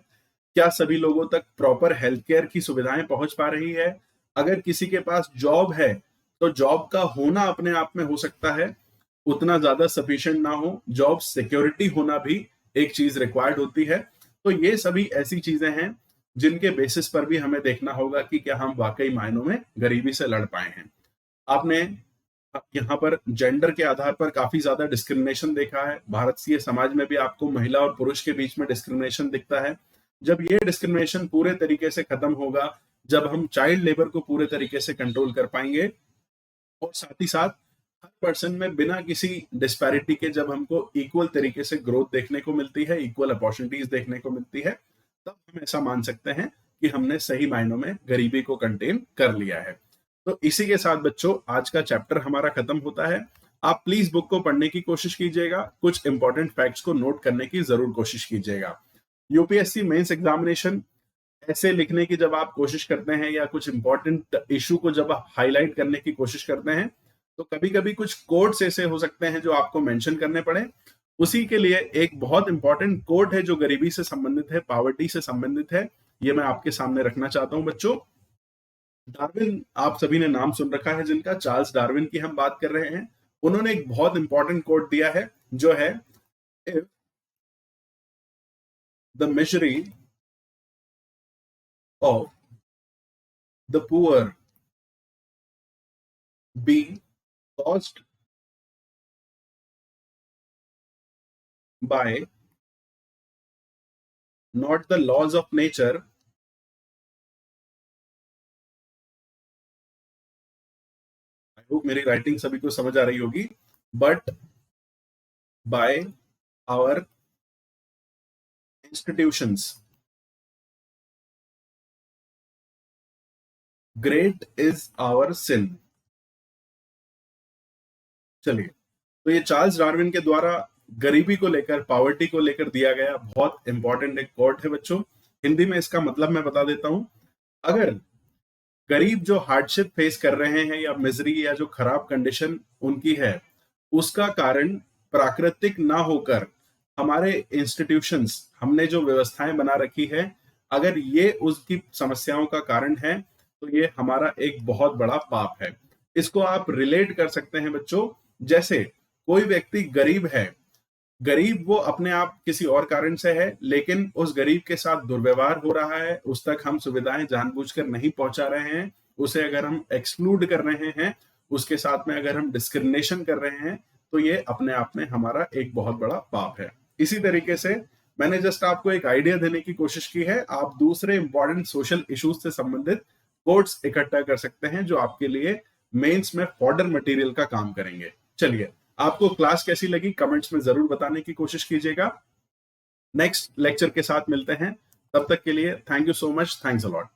क्या सभी लोगों तक प्रॉपर हेल्थ केयर की सुविधाएं पहुंच पा रही है? अगर किसी के पास जॉब है तो जॉब का होना अपने आप में हो सकता है उतना ज्यादा सफिशिएंट ना हो, जॉब सिक्योरिटी होना भी एक चीज रिक्वायर्ड होती है। तो ये सभी ऐसी चीजें हैं जिनके बेसिस पर भी हमें देखना होगा कि क्या हम वाकई मायनों में गरीबी से लड़ पाए हैं। आपने यहाँ पर जेंडर के आधार पर काफी ज्यादा डिस्क्रिमिनेशन देखा है। भारतीय समाज में भी आपको महिला और पुरुष के बीच में डिस्क्रिमिनेशन दिखता है। जब ये डिस्क्रिमिनेशन पूरे तरीके से खत्म होगा, जब हम चाइल्ड लेबर को पूरे तरीके से कंट्रोल कर पाएंगे, और साथ ही साथ हर पर्सन में बिना किसी डिस्पैरिटी के जब हमको इक्वल तरीके से ग्रोथ देखने को मिलती है, इक्वल अपॉर्चुनिटीज देखने को मिलती है, तब हम ऐसा मान सकते हैं कि हमने सही मायनों में गरीबी को कंटेन कर लिया है। तो इसी के साथ बच्चों आज का चैप्टर हमारा खत्म होता है। आप प्लीज बुक को पढ़ने की कोशिश कीजिएगा, कुछ इंपॉर्टेंट फैक्ट्स को नोट करने की जरूर कोशिश कीजिएगा। यूपीएससी मेंस एग्जामिनेशन ऐसे लिखने की जब आप कोशिश करते हैं या कुछ इंपॉर्टेंट इशू को जब आप हाईलाइट करने की कोशिश करते हैं तो कभी कभी कुछ कोड्स ऐसे हो सकते हैं जो आपको मेंशन करने पड़े। उसी के लिए एक बहुत इंपॉर्टेंट कोड है जो गरीबी से संबंधित है, पॉवर्टी से संबंधित है, ये मैं आपके सामने रखना चाहता हूं बच्चों। डार्विन आप सभी ने नाम सुन रखा है जिनका, चार्ल्स डार्विन की हम बात कर रहे हैं। उन्होंने एक बहुत इंपॉर्टेंट कोड दिया है जो है, if the misery of the poor be caused by not the laws of nature I hope मेरी राइटिंग सभी को समझ आ रही होगी, but by our institutions, great is our sin। चलिए, तो ये चार्ल्स डार्विन के द्वारा गरीबी को लेकर, पॉवर्टी को लेकर दिया गया बहुत इंपॉर्टेंट एक कोट है बच्चों। हिंदी में इसका मतलब मैं बता देता हूं। अगर गरीब जो हार्डशिप फेस कर रहे हैं या मिजरी या जो खराब कंडीशन उनकी है, उसका कारण प्राकृतिक ना होकर हमारे इंस्टीट्यूशंस, हमने जो व्यवस्थाएं बना रखी है, अगर ये उसकी समस्याओं का कारण है तो ये हमारा एक बहुत बड़ा पाप है। इसको आप रिलेट कर सकते हैं बच्चों, जैसे कोई व्यक्ति गरीब है, गरीब वो अपने आप किसी और कारण से है, लेकिन उस गरीब के साथ दुर्व्यवहार हो रहा है, उस तक हम सुविधाएं जानबूझकर नहीं पहुंचा रहे हैं, उसे अगर हम एक्सक्लूड कर रहे हैं, उसके साथ में अगर हम डिस्क्रिमिनेशन कर रहे हैं, तो ये अपने आप में हमारा एक बहुत बड़ा पाप है। इसी तरीके से मैंने जस्ट आपको एक आइडिया देने की कोशिश की है। आप दूसरे इंपॉर्टेंट सोशल इश्यूज से संबंधित कोट्स इकट्ठा कर सकते हैं जो आपके लिए मेंस में फॉर्डर मटेरियल का काम करेंगे। चलिए, आपको क्लास कैसी लगी कमेंट्स में जरूर बताने की कोशिश कीजिएगा। नेक्स्ट लेक्चर के साथ मिलते हैं, तब तक के लिए thank you so much, thanks a lot.